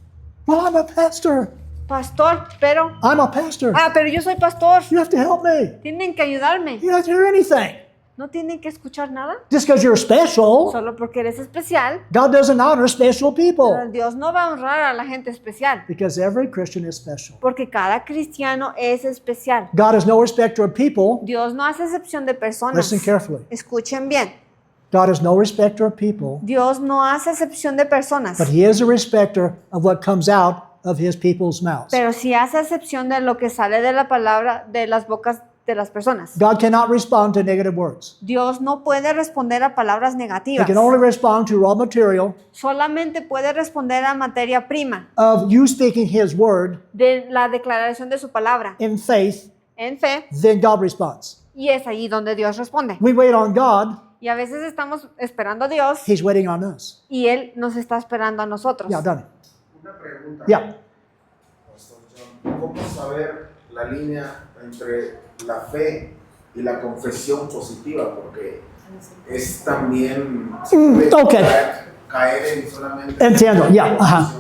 Well, I'm a pastor. Pastor, pero... I'm a pastor. pero yo soy pastor. You have to help me. Tienen que ayudarme. You don't have to hear anything. No tienen que escuchar nada. Just because you're special, Solo porque eres especial. God doesn't honor special people. Dios no va a honrar a la gente especial. Because every Christian is special. Porque cada cristiano es especial. God is no respecter of people. Dios no hace excepción de personas. Listen carefully. Escuchen bien. God is no respecter of people, Dios no hace excepción de personas. but he is a respecter of what comes out of his people's mouths. Pero sí hace excepción de lo que sale de la palabra de las bocas de las personas. God cannot respond to negative words. Dios no puede responder a palabras He negativas. can only respond to raw material Solamente puede responder a materia prima of you speaking his word de la declaración de su palabra in faith, en fe, then God responds. Y es ahí donde Dios responde. We wait on God, Y a veces estamos esperando a Dios He's waiting on us. y Él nos está esperando a nosotros. Yeah, done. Una pregunta. Yeah. Pastor John, ¿cómo saber la línea entre la fe y la confesión positiva? Porque es también ok. caer en solamente Entiendo, ya, ajá.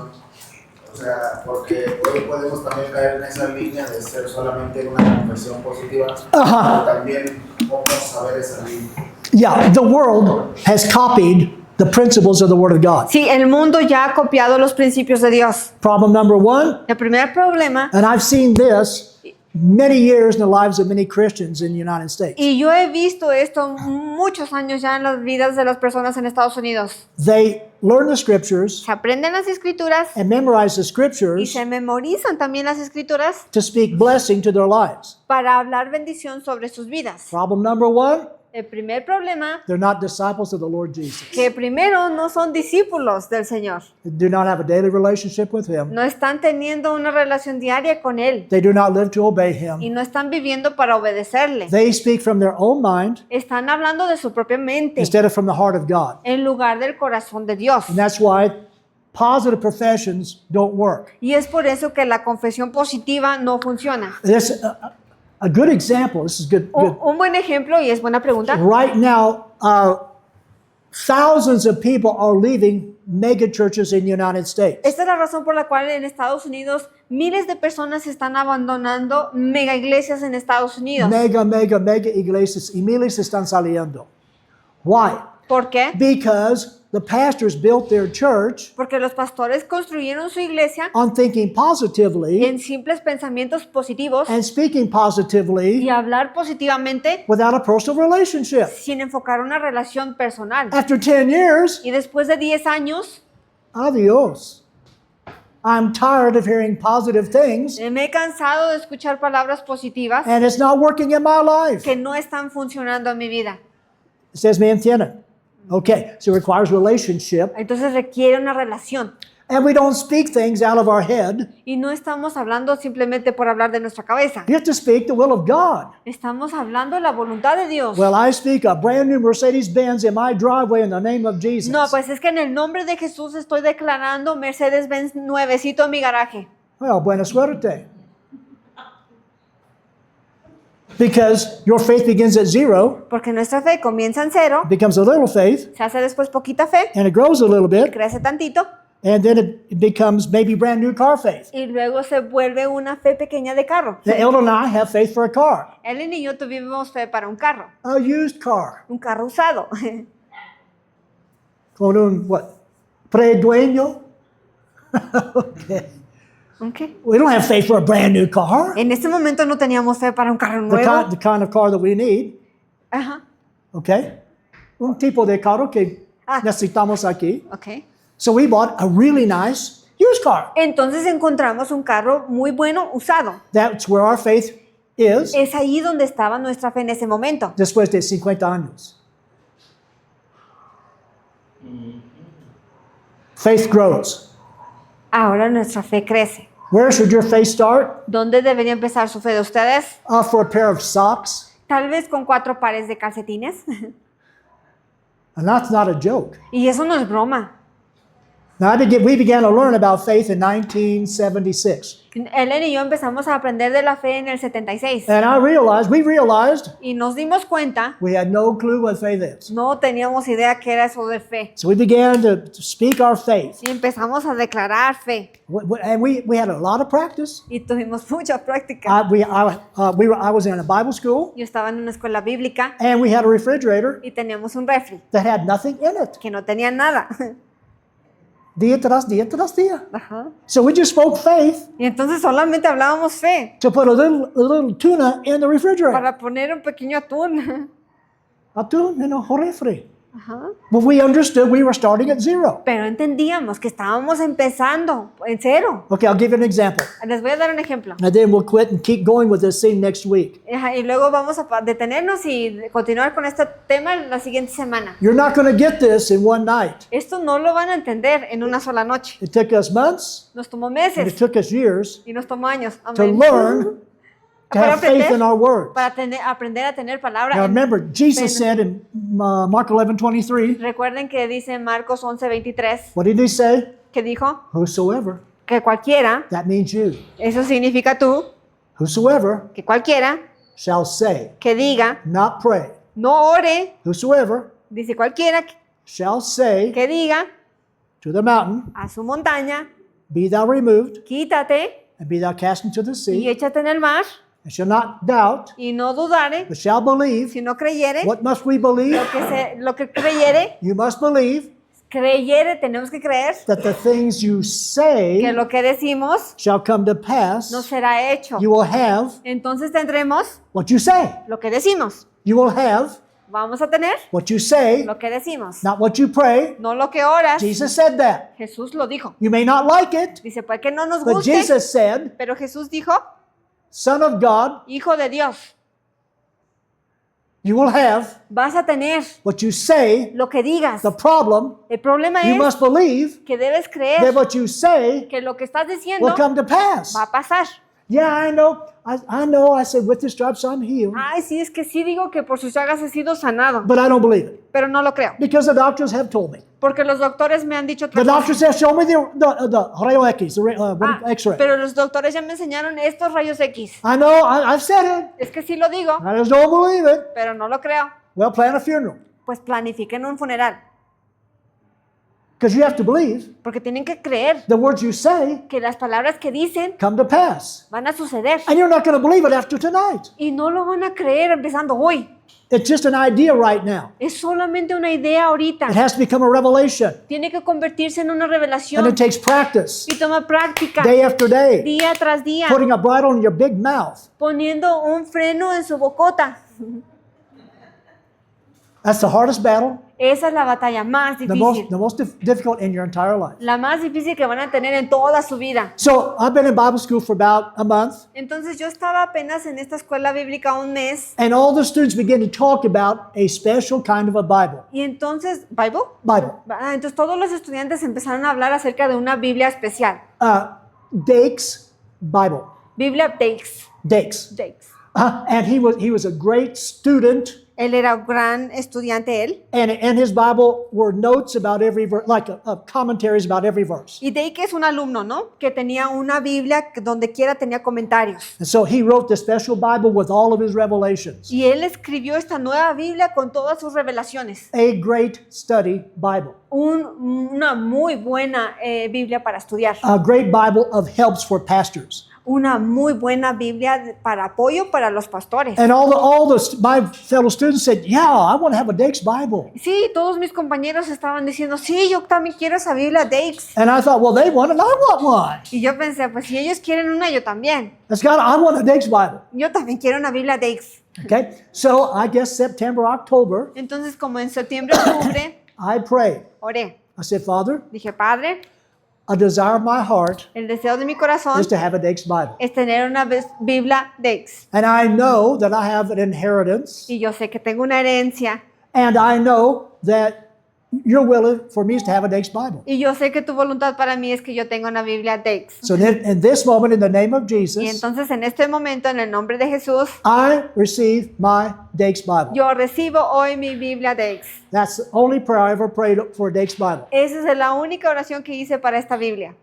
O sea, porque hoy podemos también caer en esa línea de ser solamente una confesión positiva, Ajá. pero también cómo saber esa línea. Yeah, the world has copied the principles of the Word of God. Sí, el mundo ya ha copiado los principios de Dios. Problem number one, El primer problema, and I've seen this many years in the lives of many Christians in the United States. y yo he visto esto muchos años ya en las vidas de las personas en Estados Unidos. They learn the scriptures Se aprenden las escrituras and memorize the y scriptures se memorizan también las escrituras to speak blessing to their lives. para hablar bendición sobre sus vidas. Problem number one, El primer problema, they're not disciples of the Lord Jesus. que primero no son discípulos del Señor. They do not have a daily relationship with Him. No están teniendo una relación diaria con Él They do not live to obey y Him. no están viviendo para obedecerle. They speak from their own mind Están hablando de su propia mente instead of from the heart of God. en lugar del corazón de Dios. And that's why positive professions don't work. Y es por eso que la confesión positiva no funciona. This a good example. This is good. Un buen ejemplo, y es buena pregunta. Right now, thousands of people are leaving mega churches in the United States. Esta es la razón por la cual en Estados Unidos miles de personas están abandonando mega iglesias en Estados Unidos. Mega iglesias y miles están saliendo. Why? ¿Por qué? Because the pastors built their church Porque los pastores construyeron su iglesia on thinking positively en simples pensamientos positivos and speaking y positively hablar positivamente without a personal relationship. sin enfocar una relación personal. After 10 years, Y después de 10 años, adios. I'm tired of hearing positive things me he cansado de escuchar palabras positivas and it's not working in my life. que no están funcionando en mi vida. Says me entienden. Okay, so it requires relationship. Entonces requiere una relación. And we don't speak things out of our head. Y no estamos hablando simplemente por hablar de nuestra cabeza. You have to speak the will of God. Estamos hablando la voluntad de Dios. Well, I speak a brand new Mercedes-Benz in my driveway in the name of Jesus. No, pues es que en el nombre de Jesús estoy declarando Mercedes-Benz nuevecito en mi garaje. Well, buena suerte. Because your faith begins at zero, Porque nuestra fe comienza en cero, becomes a little faith, se hace después poquita fe, and it grows a little bit, crece tantito, and then it becomes maybe brand new car faith. y luego se vuelve una fe pequeña de carro. The elder and I have faith for a car, Él y yo tuvimos fe para un carro un carro usado. con un, what, predueño? Okay. Okay. We don't have faith for a brand new car, En este momento no teníamos fe para un carro the nuevo. kind of car that we need, Ajá, okay? Un tipo de carro que Ah. necesitamos aquí. ok. So we bought a really nice used car. Entonces encontramos un carro muy bueno usado. That's where our faith is Es ahí donde estaba nuestra fe en ese momento. después de 50 años. Faith grows. Ahora nuestra fe crece. Where should your faith start? ¿Dónde debería empezar su fe de ustedes? For a pair of socks. Tal vez con 4 pares de calcetines. And that's not a joke. Y eso no es broma. Now, we began to learn about faith in 1976. Ellen y yo empezamos a aprender de la fe en el 76. And we realized Y nos dimos cuenta, we had no clue what faith is. no teníamos idea qué era eso de fe. So we began to speak our faith. Y empezamos a declarar fe. And we had a lot of practice. Y tuvimos mucha práctica. I was in a Bible school, Yo estaba en una escuela bíblica and we had a refrigerator y teníamos un refri that had nothing in it. que no tenía nada. Día tras día tras día. Ajá. So we just spoke faith Y entonces solamente hablábamos fe to put a little tuna in the refrigerator. para poner un pequeño atún. Atún en el refri. Ajá. But we understood we were starting at zero. Pero entendíamos que estábamos empezando en cero. Okay, I'll give you an example. Les voy a dar un ejemplo. And then we'll quit and keep going with this thing next week. Ajá, y luego vamos a detenernos y continuar con este tema la siguiente semana. You're not going to get this in one night. Esto no lo van a entender en una sola noche. It took us months Nos tomó and it meses took us years y nos tomó años to amén, learn to have faith in our words. para aprender a tener palabra. Now remember, Jesus said in Mark 11:23, Recuerden que dice en Marcos 11:23 what did he say? que dijo Whosoever. que cualquiera, That means you. eso significa tú, Whosoever que cualquiera shall say, que diga, not pray. no ore, Whosoever dice cualquiera shall say que diga to the mountain, a su montaña, be thou removed, quítate and be thou cast into the y sea, échate en el mar, and shall not doubt, y no dudare, but shall believe. si no creyere, What must we believe? lo que creyere, You must believe tenemos que creer that the things you que say lo que decimos shall come to pass. no será hecho. You will have Entonces tendremos what you say. lo que decimos. You will have Vamos a tener what you say, lo que decimos, not what you pray. no lo que oras. Jesus said that. Jesús lo dijo. You may not like it, Dice, puede que no nos but guste, Jesus said, pero Jesús dijo, Son of God, Hijo de Dios, you will have vas a tener what you say. lo que digas. The problem, El problema you es must believe que debes creer that what you say que lo que estás diciendo will come to pass. va a pasar. Yeah, I know. I know. I said, with the stripes I'm healed, Ay, sí, es que sí digo que por sus llagas he sido sanado, but I don't believe it pero no lo creo, because the doctors have told me. porque los doctores me han dicho The otra cosa. doctors have shown me the rayo X, X-ray. Pero los doctores ya me enseñaron estos rayos X. I know. I've said it. Es que sí lo digo, I just don't believe it. pero no lo creo. Well, plan a funeral Pues planifiquen un funeral, because you have to believe porque tienen que creer the words you say que las palabras que dicen come to pass, van a suceder. and you're not going to believe it after tonight. Y no lo van a creer empezando hoy. It's just an idea right now. Es solamente una idea ahorita. It has to become a revelation, Tiene que convertirse en una and revelación. it takes practice, Y toma práctica day after day, día tras día, putting a bridle in your big mouth. poniendo un freno en su bocota. That's the hardest battle, Esa es la batalla más difícil. the most difficult in your entire life. La más difícil que van a tener en toda su vida. So I've been in Bible school for about a month, Entonces yo estaba apenas en esta escuela bíblica un mes. and all the students begin to talk about a special kind of a Bible. Y entonces, ¿Bible? Bible. Entonces todos los estudiantes empezaron a hablar acerca de una Biblia especial. Dake's Bible. Biblia Dakes. Dake's. And he was a great student, Él era un gran estudiante, él. and in his Bible were notes about every verse, like commentaries about every verse. Y Dake es un alumno, ¿no? Que tenía una Biblia que donde quiera tenía comentarios. And so he wrote the special Bible with all of his revelations. Y él escribió esta nueva Biblia con todas sus revelaciones. A great study Bible. Una muy buena Biblia para estudiar. A great Bible of helps for pastors. Una muy buena Biblia para apoyo para los pastores. And my fellow students said, yeah, I want to have a Dake's Bible. Sí, todos mis compañeros estaban diciendo, sí, yo también quiero esa Biblia Dakes. And I thought, well, they want it, I want one. Y yo pensé, pues si ellos quieren una, yo también. I want a Dake's Bible. Yo también quiero una Biblia Dakes. Okay, so I guess September, October, Entonces, como en septiembre, octubre, I prayed. oré. I said, Father, Dije, Padre, a desire of my heart el deseo de mi corazón is to have a Dake's Bible. es tener una Biblia Dakes. And I know that I have an inheritance, Y yo sé que tengo una herencia. and I know that your will for me is to have a Dake's Bible. Y yo sé que tu voluntad para mí es que yo tenga una Biblia Dakes. So then, in this moment, in the name of Y Jesus, entonces en este momento, en el nombre de Jesús, I receive my Dake's Bible. yo recibo hoy mi Biblia Dakes. That's the only prayer I ever prayed for a Dake's Bible. Esa es la única oración que hice para esta Biblia.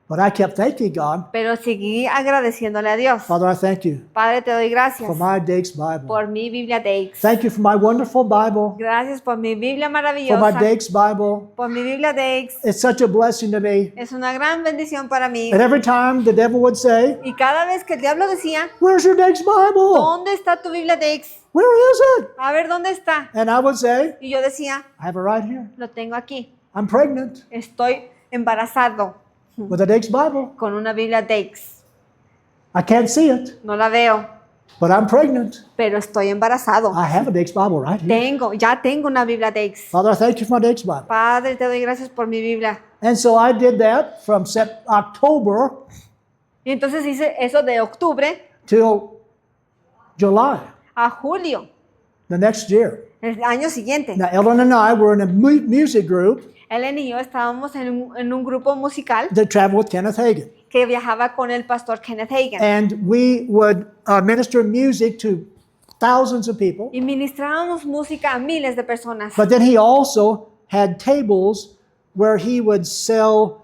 But I kept thanking God. Pero seguí agradeciéndole a Dios. Father, I thank you Padre, te doy gracias for my Dake's Bible. por mi Biblia Dakes. Thank you for my wonderful Bible, Gracias por mi Biblia for my maravillosa. Dake's Bible. Por mi Biblia Dakes. It's such a blessing to me. Es una gran bendición para mí. And every time the devil would say, Y cada vez que el diablo decía, where's your Dake's Bible? ¿dónde está tu Biblia Dakes? Where is it? A ver, ¿dónde está? And I would say, Y yo decía, I have it right here. lo tengo aquí. I'm pregnant Estoy embarazado with a Dake's Bible. con una Biblia Dakes. I can't see it, No la veo, but I'm pregnant. pero estoy embarazado. I have a Dake's Bible right here. Ya tengo una Biblia Dakes. Father, I thank you for my Dake's Bible. Padre, te doy gracias por mi Biblia. And so I did that from October Y entonces hice eso de octubre till July. a julio. the next year. El año siguiente. Now, Ellen and I were in a music group Ellen y yo estábamos en un grupo musical that traveled with Kenneth Hagin. que viajaba con el pastor Kenneth Hagin. And we would minister music to thousands of people. Y ministrábamos música a miles de personas. But then he also had tables where he would sell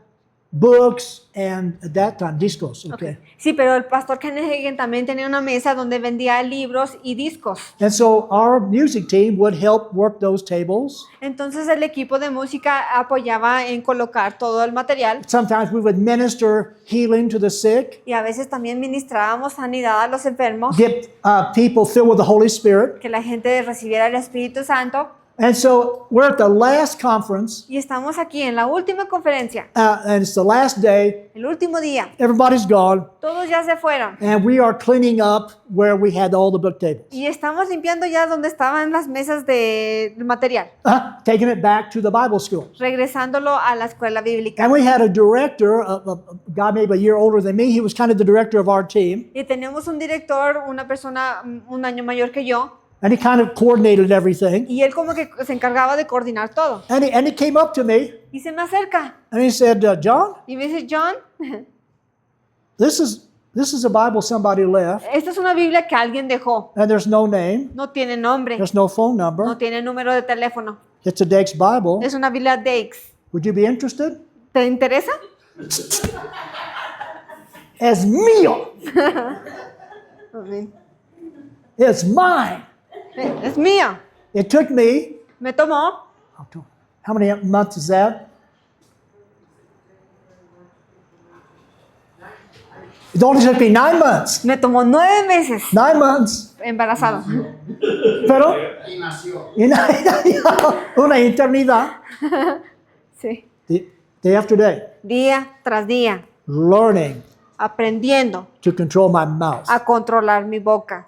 books and at that time discos. Okay. Sí, pero el pastor Kenneth Hagin también tenía una mesa donde vendía libros y discos. And so our music team would help work those tables. Entonces el equipo de música apoyaba en colocar todo el material Sometimes we would minister healing to the sick, y a veces también ministrábamos sanidad a los enfermos, get people filled with the Holy Spirit. que la gente recibiera el Espíritu Santo. And so we're at the last conference, Y estamos aquí en la última conferencia, and it's the last day. el último día. Everybody's gone, Todos ya se fueron. and we are cleaning up where we had all the book tables, Y estamos limpiando ya donde estaban las mesas de material, taking it back to the Bible school. regresándolo a la escuela bíblica. And we had a director, a guy maybe a year older than me. He was kind of the director of our team, Y tenemos un director, una persona un año mayor que yo, and he kind of coordinated everything. y él como que se encargaba de coordinar todo. And he came up to me Y se me acerca and he said, John, y me dice, John, this is a Bible somebody left, esta es una Biblia que alguien dejó. and there's no name, No tiene nombre, there's no phone no number. tiene número de teléfono. It's a Dake's Bible. Es una Biblia Dakes. Would you be interested? ¿Te interesa? Es mío. It's mine. Es mía. It took me, Me tomó, how many months is that? It only took me 9 months. me tomó 9 meses 9 months. embarazada. Pero Y nació. una eternidad, Sí. day after day, Día tras día, learning aprendiendo to control my mouth. a controlar mi boca.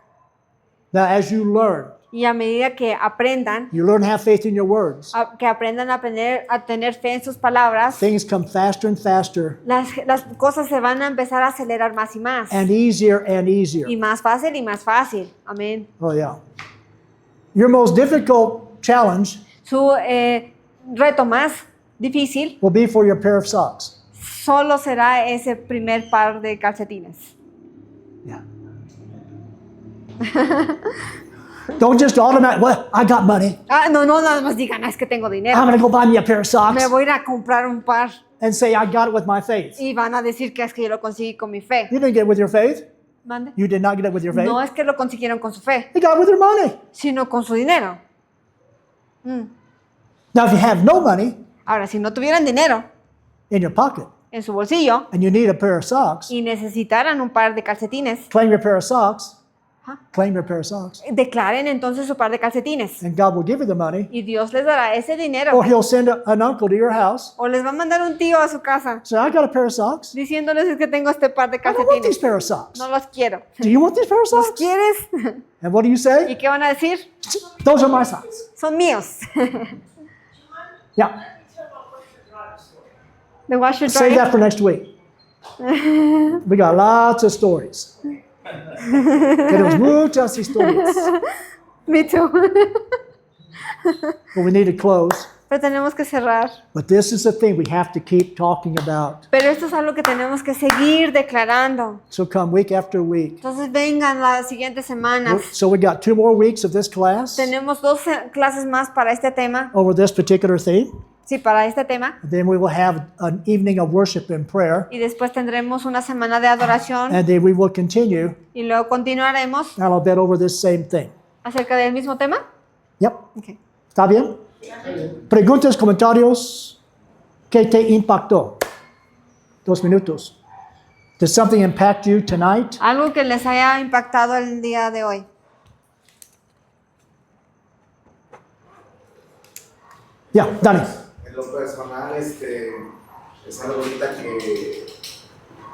Now, as you learn, Y a medida que aprendan, you learn to have faith in your words. que aprendan a tener fe en sus palabras, Things come faster and faster las cosas se van a empezar a acelerar más y más. and easier and easier. Y más fácil y más fácil. Amén. Oh, yeah. Your most difficult challenge Su reto más difícil will be for your pair of socks. solo será ese primer par de calcetines. Yeah. Don't just automatically, well, I got money. No, nada más digan, es que tengo dinero. I'm going to go buy me a pair of socks Me voy a ir a comprar un par. and say I got it with my faith. Y van a decir que es que yo lo conseguí con mi fe. You didn't get it with your faith. ¿Mande? You did not get it with your faith. No es que lo consiguieron con su fe, You got it with your money. sino con su dinero. Now, if you have no money Ahora, si no tuvieran dinero in your pocket en su bolsillo and you need a pair of socks, y necesitaran un par de calcetines, claim your pair of socks. Huh? Claim your pair of socks. declaren entonces su par de calcetines. And God will give you the money. Y Dios les dará ese dinero. Or he'll send an uncle to your house. O les va a mandar un tío a su casa Say, I got a pair of socks. diciéndoles es que tengo este par de I don't want these calcetines. pair of socks. No los quiero. Do you want these pair of ¿Los socks? quieres? And what do you ¿Y say? qué van a decir? Those are my socks. Son míos. Yeah. The washer Save dryer. that for next week. We got lots of stories. Tenemos muchas historias. Me too. But we need to close. Pero tenemos que cerrar. But this is the thing we have to keep talking about. Pero esto es algo que tenemos que seguir declarando. So come week after week. Entonces vengan las siguientes semanas. So we got 2 more weeks of this class Tenemos 2 clases más para este tema. over this particular theme. Sí, para este tema. Then we will have an evening of worship and prayer. Y después tendremos una semana de adoración. And then we will continue Y luego continuaremos a little bit over this same thing. acerca del mismo tema. Yep. Okay. ¿Está bien? Preguntas, comentarios. ¿Qué te impactó? 2 minutos. Did something impact you tonight? Algo que les haya impactado el día de hoy. Yeah, Dani. En lo personal, es algo ahorita que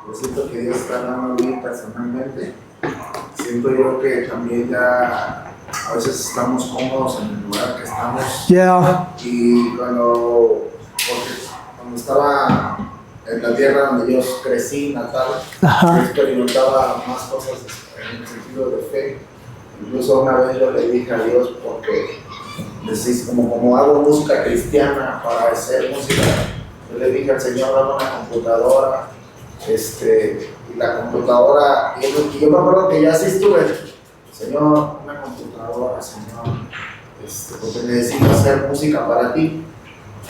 yo siento que Dios está dando a mí personalmente. Siento yo que también ya a veces estamos cómodos en el lugar que estamos. Yeah. Y cuando estaba en la tierra donde yo crecí, natal, Ajá. yo experimentaba más cosas en el sentido de fe. Incluso una vez yo le dije a Dios, porque decís, como hago música cristiana para hacer música, yo le dije al Señor, dame una computadora, y la computadora, y yo me acuerdo que ya sí estuve, Señor, una computadora, Señor, porque necesito hacer música para ti.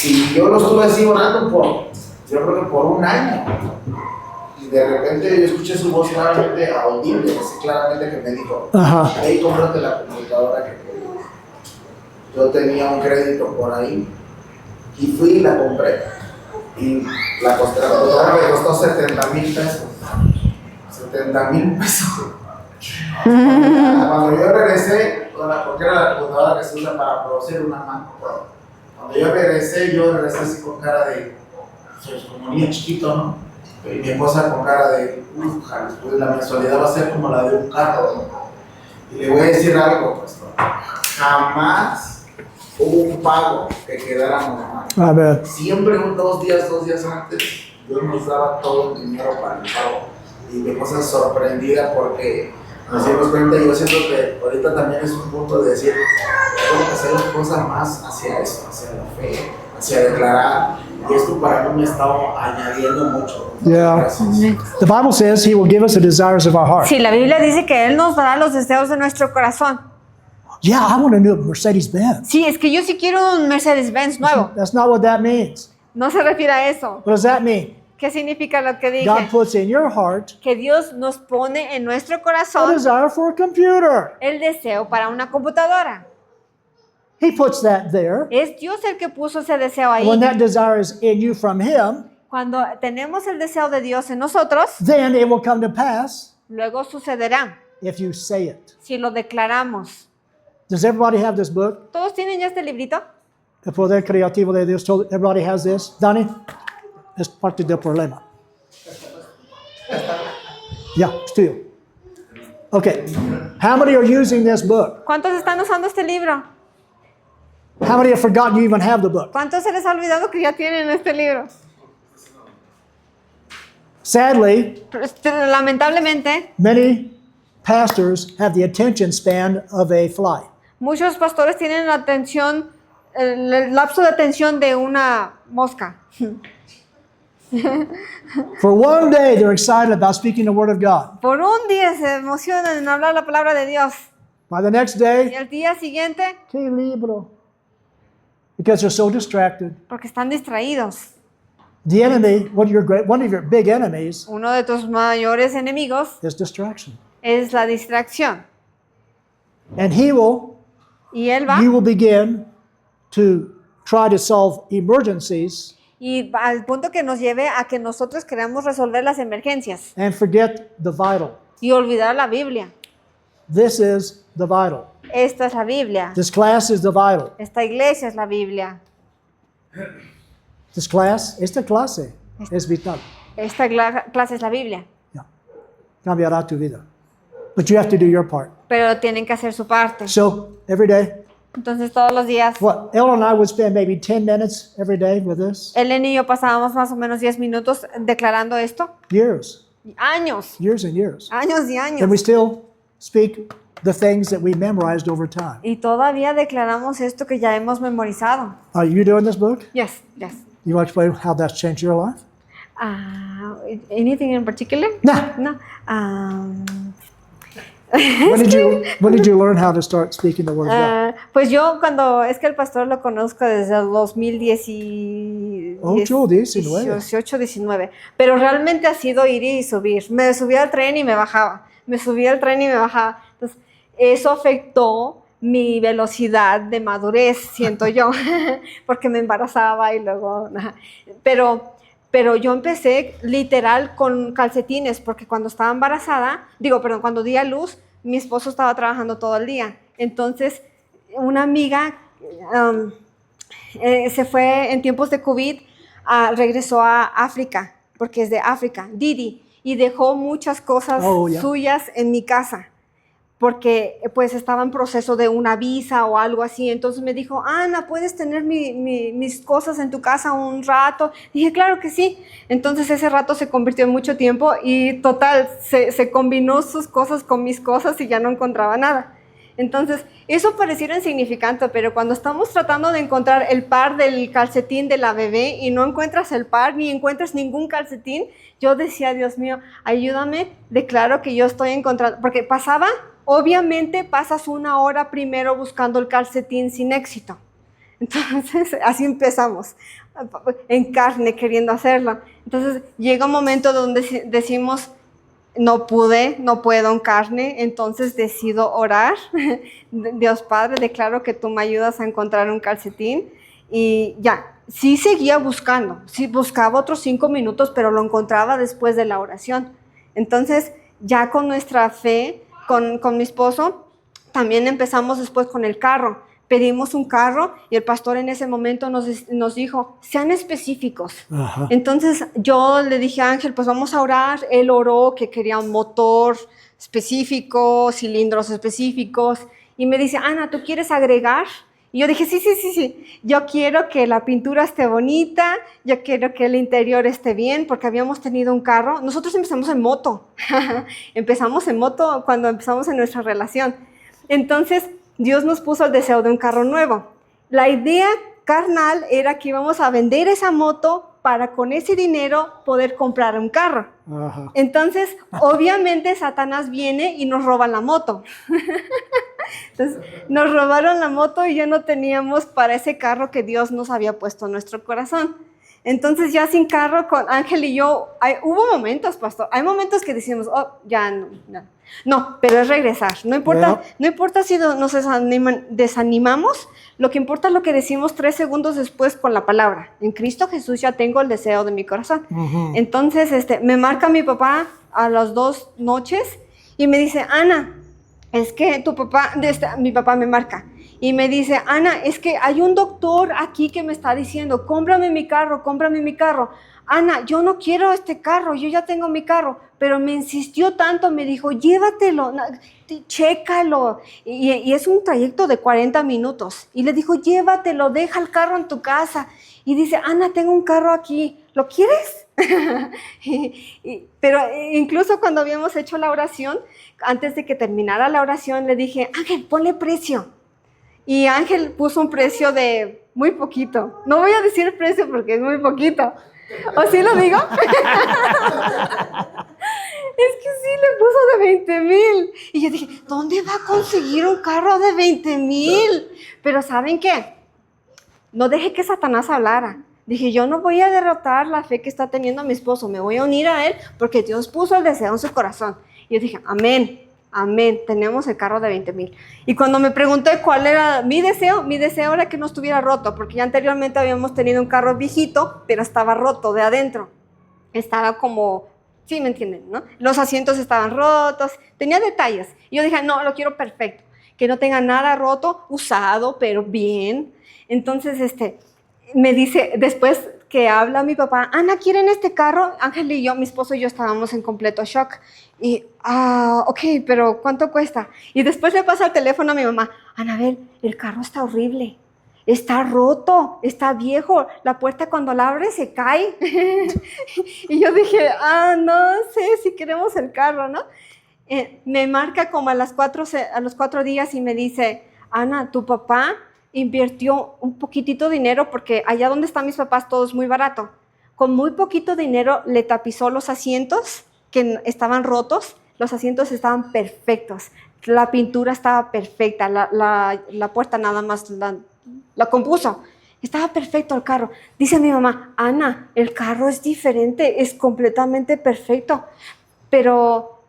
Y yo lo estuve así orando yo creo que por un año. Y de repente yo escuché su voz claramente audible, así claramente que me dijo, Ajá. ahí cómprate la computadora que querías. Yo tenía un crédito por ahí y fui y la compré. Y la computadora me costó 70,000 pesos. 70,000 pesos. Cuando yo regresé, porque era la computadora que se usa para producir una Mac Pro. Cuando yo regresé así con cara de, pues, como niño chiquito, ¿no? Y mi esposa con cara de, pues la mensualidad va a ser como la de un carro, ¿no? Y le voy a decir algo, pastor. Jamás hubo un pago que quedara normal. A ver. Siempre 2 días antes, Dios nos daba todo el dinero para el pago. Y mi esposa sorprendida porque nos dimos cuenta, y yo siento que ahorita también es un punto de decir, tengo que hacer las cosas más hacia eso, hacia la fe, hacia declarar. Y esto para mí me ha estado añadiendo mucho. Yeah. Gracias. The Bible says He will give us the desires of our heart. Sí, la Biblia dice que Él nos dará los deseos de nuestro corazón. Yeah, I want a new Mercedes-Benz. Sí, es que yo sí quiero un Mercedes-Benz nuevo. That's not what that means. No se refiere a eso. What does that mean? ¿Qué significa lo que God dije? puts in your heart Que Dios nos pone en nuestro a corazón desire for a computer. el deseo para una computadora. He puts that there. Es Dios el que puso ese deseo And when ahí. that desire is in you from Him, Cuando tenemos el deseo de Dios en nosotros, then it will come to pass luego sucederá if you say it. si lo declaramos. Does everybody have this book? ¿Todos tienen ya este librito? El poder creativo de Dios. Everybody has this. Danny, es parte del problema. Yeah, it's tuyo. Okay. How many are using this book? ¿Cuántos están usando este libro? How many have forgotten you even have the book? ¿Cuántos se les ha olvidado que ya tienen este libro? Sadly, Lamentablemente, many pastors have the attention span of a fly. muchos pastores tienen la atención, el lapso de atención de una mosca. For one day, they're excited about speaking the Word of God. Por un día se emocionan en hablar la palabra de Dios. By the next Y day, al día siguiente, ¿qué libro? Because they're so distracted. porque están distraídos. The enemy, one of your big enemies, Uno de tus mayores enemigos is distraction. es la distracción. And he will, Y él va you will begin to try to solve emergencies y va al punto que nos lleve a que nosotros queramos resolver las emergencias and forget the vital. y olvidar la Biblia. This is the vital. Esta es la Biblia. This class is the vital. Esta iglesia es la Biblia. Esta clase es vital. Esta clase es la Biblia. Yeah. Cambiará tu vida. But you have to do your part. Pero tienen que hacer su parte. So, every day, Entonces todos los días, what? Ella and I would spend maybe 10 minutes every day with this. Ellen y yo pasábamos más o menos 10 minutos declarando esto. Years. Años. Years and years. Años y And we años. still speak the things that we memorized over time. Y todavía declaramos esto que ya hemos memorizado. Are you doing this book? Yes, yes. You want to explain how that's changed your life? Anything in particular? Nah. No. When did you learn how to start speaking the word of God? Pues yo es que el pastor lo conozco desde el 2010 Ocho, 19. 18, 19. Pero realmente ha sido ir y subir. Me subía al tren y me bajaba. Me subía al tren y me bajaba. Entonces, eso afectó mi velocidad de madurez, siento yo, porque me embarazaba y luego... Pero yo empecé literal con calcetines, porque cuando estaba embarazada, cuando di a luz, mi esposo estaba trabajando todo el día. Entonces, una amiga se fue en tiempos de COVID, regresó a África, porque es de África, Didi, y dejó muchas cosas suyas en mi casa, porque pues estaba en proceso de una visa o algo así. Entonces me dijo, Ana, ¿puedes tener mis cosas en tu casa un rato? Dije, claro que sí. Entonces ese rato se convirtió en mucho tiempo y total, se combinó sus cosas con mis cosas y ya no encontraba nada. Entonces, eso pareciera insignificante, pero cuando estamos tratando de encontrar el par del calcetín de la bebé y no encuentras el par ni encuentras ningún calcetín, yo decía, Dios mío, ayúdame, declaro que yo estoy encontrando, porque obviamente pasas 1 hora primero buscando el calcetín sin éxito. Entonces, así empezamos, en carne queriendo hacerlo. Entonces, llega un momento donde decimos, no puedo en carne, entonces decido orar. Dios Padre, declaro que tú me ayudas a encontrar un calcetín. Y ya, sí seguía buscando, sí buscaba otros 5 minutos, pero lo encontraba después de la oración. Entonces, ya con nuestra fe, con mi esposo, también empezamos después con el carro. Pedimos un carro y el pastor en ese momento nos dijo, sean específicos. Ajá. Entonces yo le dije a Ángel, pues vamos a orar. Él oró que quería un motor específico, cilindros específicos. Y me dice, Ana, ¿tú quieres agregar? Y yo dije, sí. Yo quiero que la pintura esté bonita, yo quiero que el interior esté bien, porque habíamos tenido un carro. Nosotros empezamos en moto. Empezamos en moto cuando empezamos en nuestra relación. Entonces, Dios nos puso el deseo de un carro nuevo. La idea carnal era que íbamos a vender esa moto para con ese dinero poder comprar un carro. Ajá. Entonces, obviamente, Satanás viene y nos roba la moto. Entonces, nos robaron la moto y ya no teníamos para ese carro que Dios nos había puesto en nuestro corazón. Entonces, ya sin carro, con Ángel y yo, hubo momentos, pastor, hay momentos que decimos, oh, ya no. No, pero es regresar. No importa si nos desanimamos, lo que importa es lo que decimos 3 segundos después con la palabra. En Cristo Jesús ya tengo el deseo de mi corazón. Ujú. Entonces, me marca mi papá a las 2 noches y me dice, Ana, es que tu papá, mi papá me marca y me dice, Ana, es que hay un doctor aquí que me está diciendo, cómprame mi carro. Ana, yo no quiero este carro, yo ya tengo mi carro, pero me insistió tanto, me dijo, llévatelo, chécalo. Y es un trayecto de 40 minutos. Y le dijo, llévatelo, deja el carro en tu casa. Y dice, Ana, tengo un carro aquí, ¿lo quieres? Pero incluso cuando habíamos hecho la oración, antes de que terminara la oración, le dije, Ángel, ponle precio. Y Ángel puso un precio de muy poquito. No voy a decir el precio porque es muy poquito. ¿O sí lo digo? Es que sí, le puso de 20,000. Y yo dije, ¿dónde va a conseguir un carro de 20,000? Pero ¿saben qué? No dejé que Satanás hablara. Dije, yo no voy a derrotar la fe que está teniendo mi esposo. Me voy a unir a él porque Dios puso el deseo en su corazón. Y yo dije, amén. Tenemos el carro de 20,000. Y cuando me pregunté cuál era mi deseo era que no estuviera roto, porque ya anteriormente habíamos tenido un carro viejito, pero estaba roto de adentro. Estaba como, sí me entienden, ¿no? Los asientos estaban rotos, tenía detalles. Y yo dije, no, lo quiero perfecto, que no tenga nada roto, usado, pero bien. Entonces, me dice, después que habla mi papá, Ana, ¿quieren este carro? Ángel y yo, mi esposo y yo estábamos en completo shock. Y, ok, pero ¿cuánto cuesta? Y después le pasa el teléfono a mi mamá, Anabel, el carro está horrible, está roto, está viejo, la puerta cuando la abre se cae. Y yo dije, no sé si queremos el carro, ¿no? Me marca como a los 4 días y me dice, Ana, tu papá invirtió un poquitito de dinero porque allá donde están mis papás todo es muy barato. Con muy poquito dinero le tapizó los asientos que estaban rotos, los asientos estaban perfectos, la pintura estaba perfecta, la puerta nada más la compuso, estaba perfecto el carro. Dice mi mamá, Ana, el carro es diferente, es completamente perfecto, pero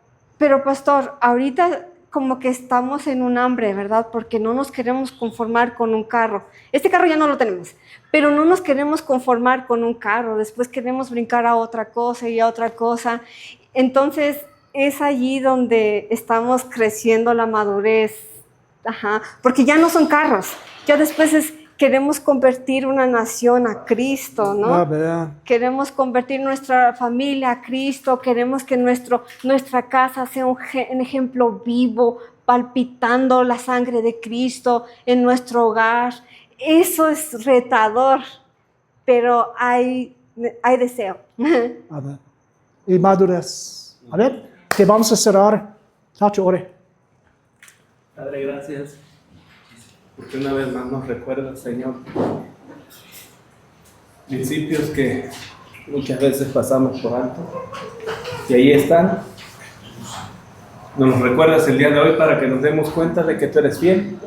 pastor, ahorita como que estamos en un hambre, ¿verdad? Porque no nos queremos conformar con un carro. Este carro ya no lo tenemos, pero no nos queremos conformar con un carro. Después queremos brincar a otra cosa y a otra cosa. Entonces, es allí donde estamos creciendo la madurez. Porque ya no son carros. Ya después queremos convertir una nación a Cristo, ¿no? Queremos convertir nuestra familia a Cristo, queremos que nuestra casa sea un ejemplo vivo, palpitando la sangre de Cristo en nuestro hogar. Eso es retador, pero hay deseo. Amén. Y madurez. A ver, que vamos a cerrar. Nacho, ore. Padre, gracias, porque una vez más nos recuerda, Señor, principios que muchas veces pasamos por alto, y ahí están. Nos recuerdas el día de hoy para que nos demos cuenta de que tú eres fiel,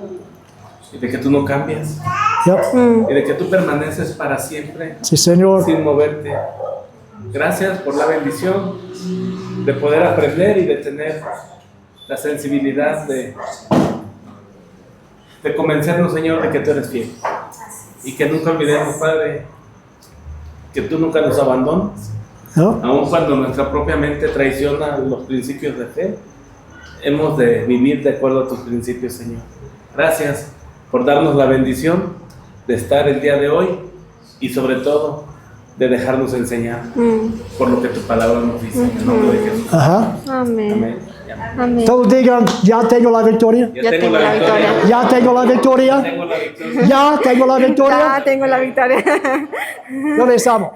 y de que tú no cambias, Yep. y de que tú permaneces para siempre, Sí, Señor. sin moverte. Gracias por la bendición de poder aprender y de tener la sensibilidad de convencernos, Señor, de que tú eres fiel. Y que nunca olvidemos, Padre, que tú nunca nos abandonas, Yep. aun cuando nuestra propia mente traiciona los principios de fe. Hemos de vivir de acuerdo a tus principios, Señor. Gracias por darnos la bendición de estar el día de hoy y sobre todo de dejarnos enseñar por lo que tu palabra nos dice. En nombre de Jesús. Ajá. Amén. Amén. Amén. Todos digan, ya tengo la victoria. Ya tengo la victoria. Ya tengo la victoria. Tengo la victoria. Ya tengo la victoria. Ya tengo la victoria. Yo les amo.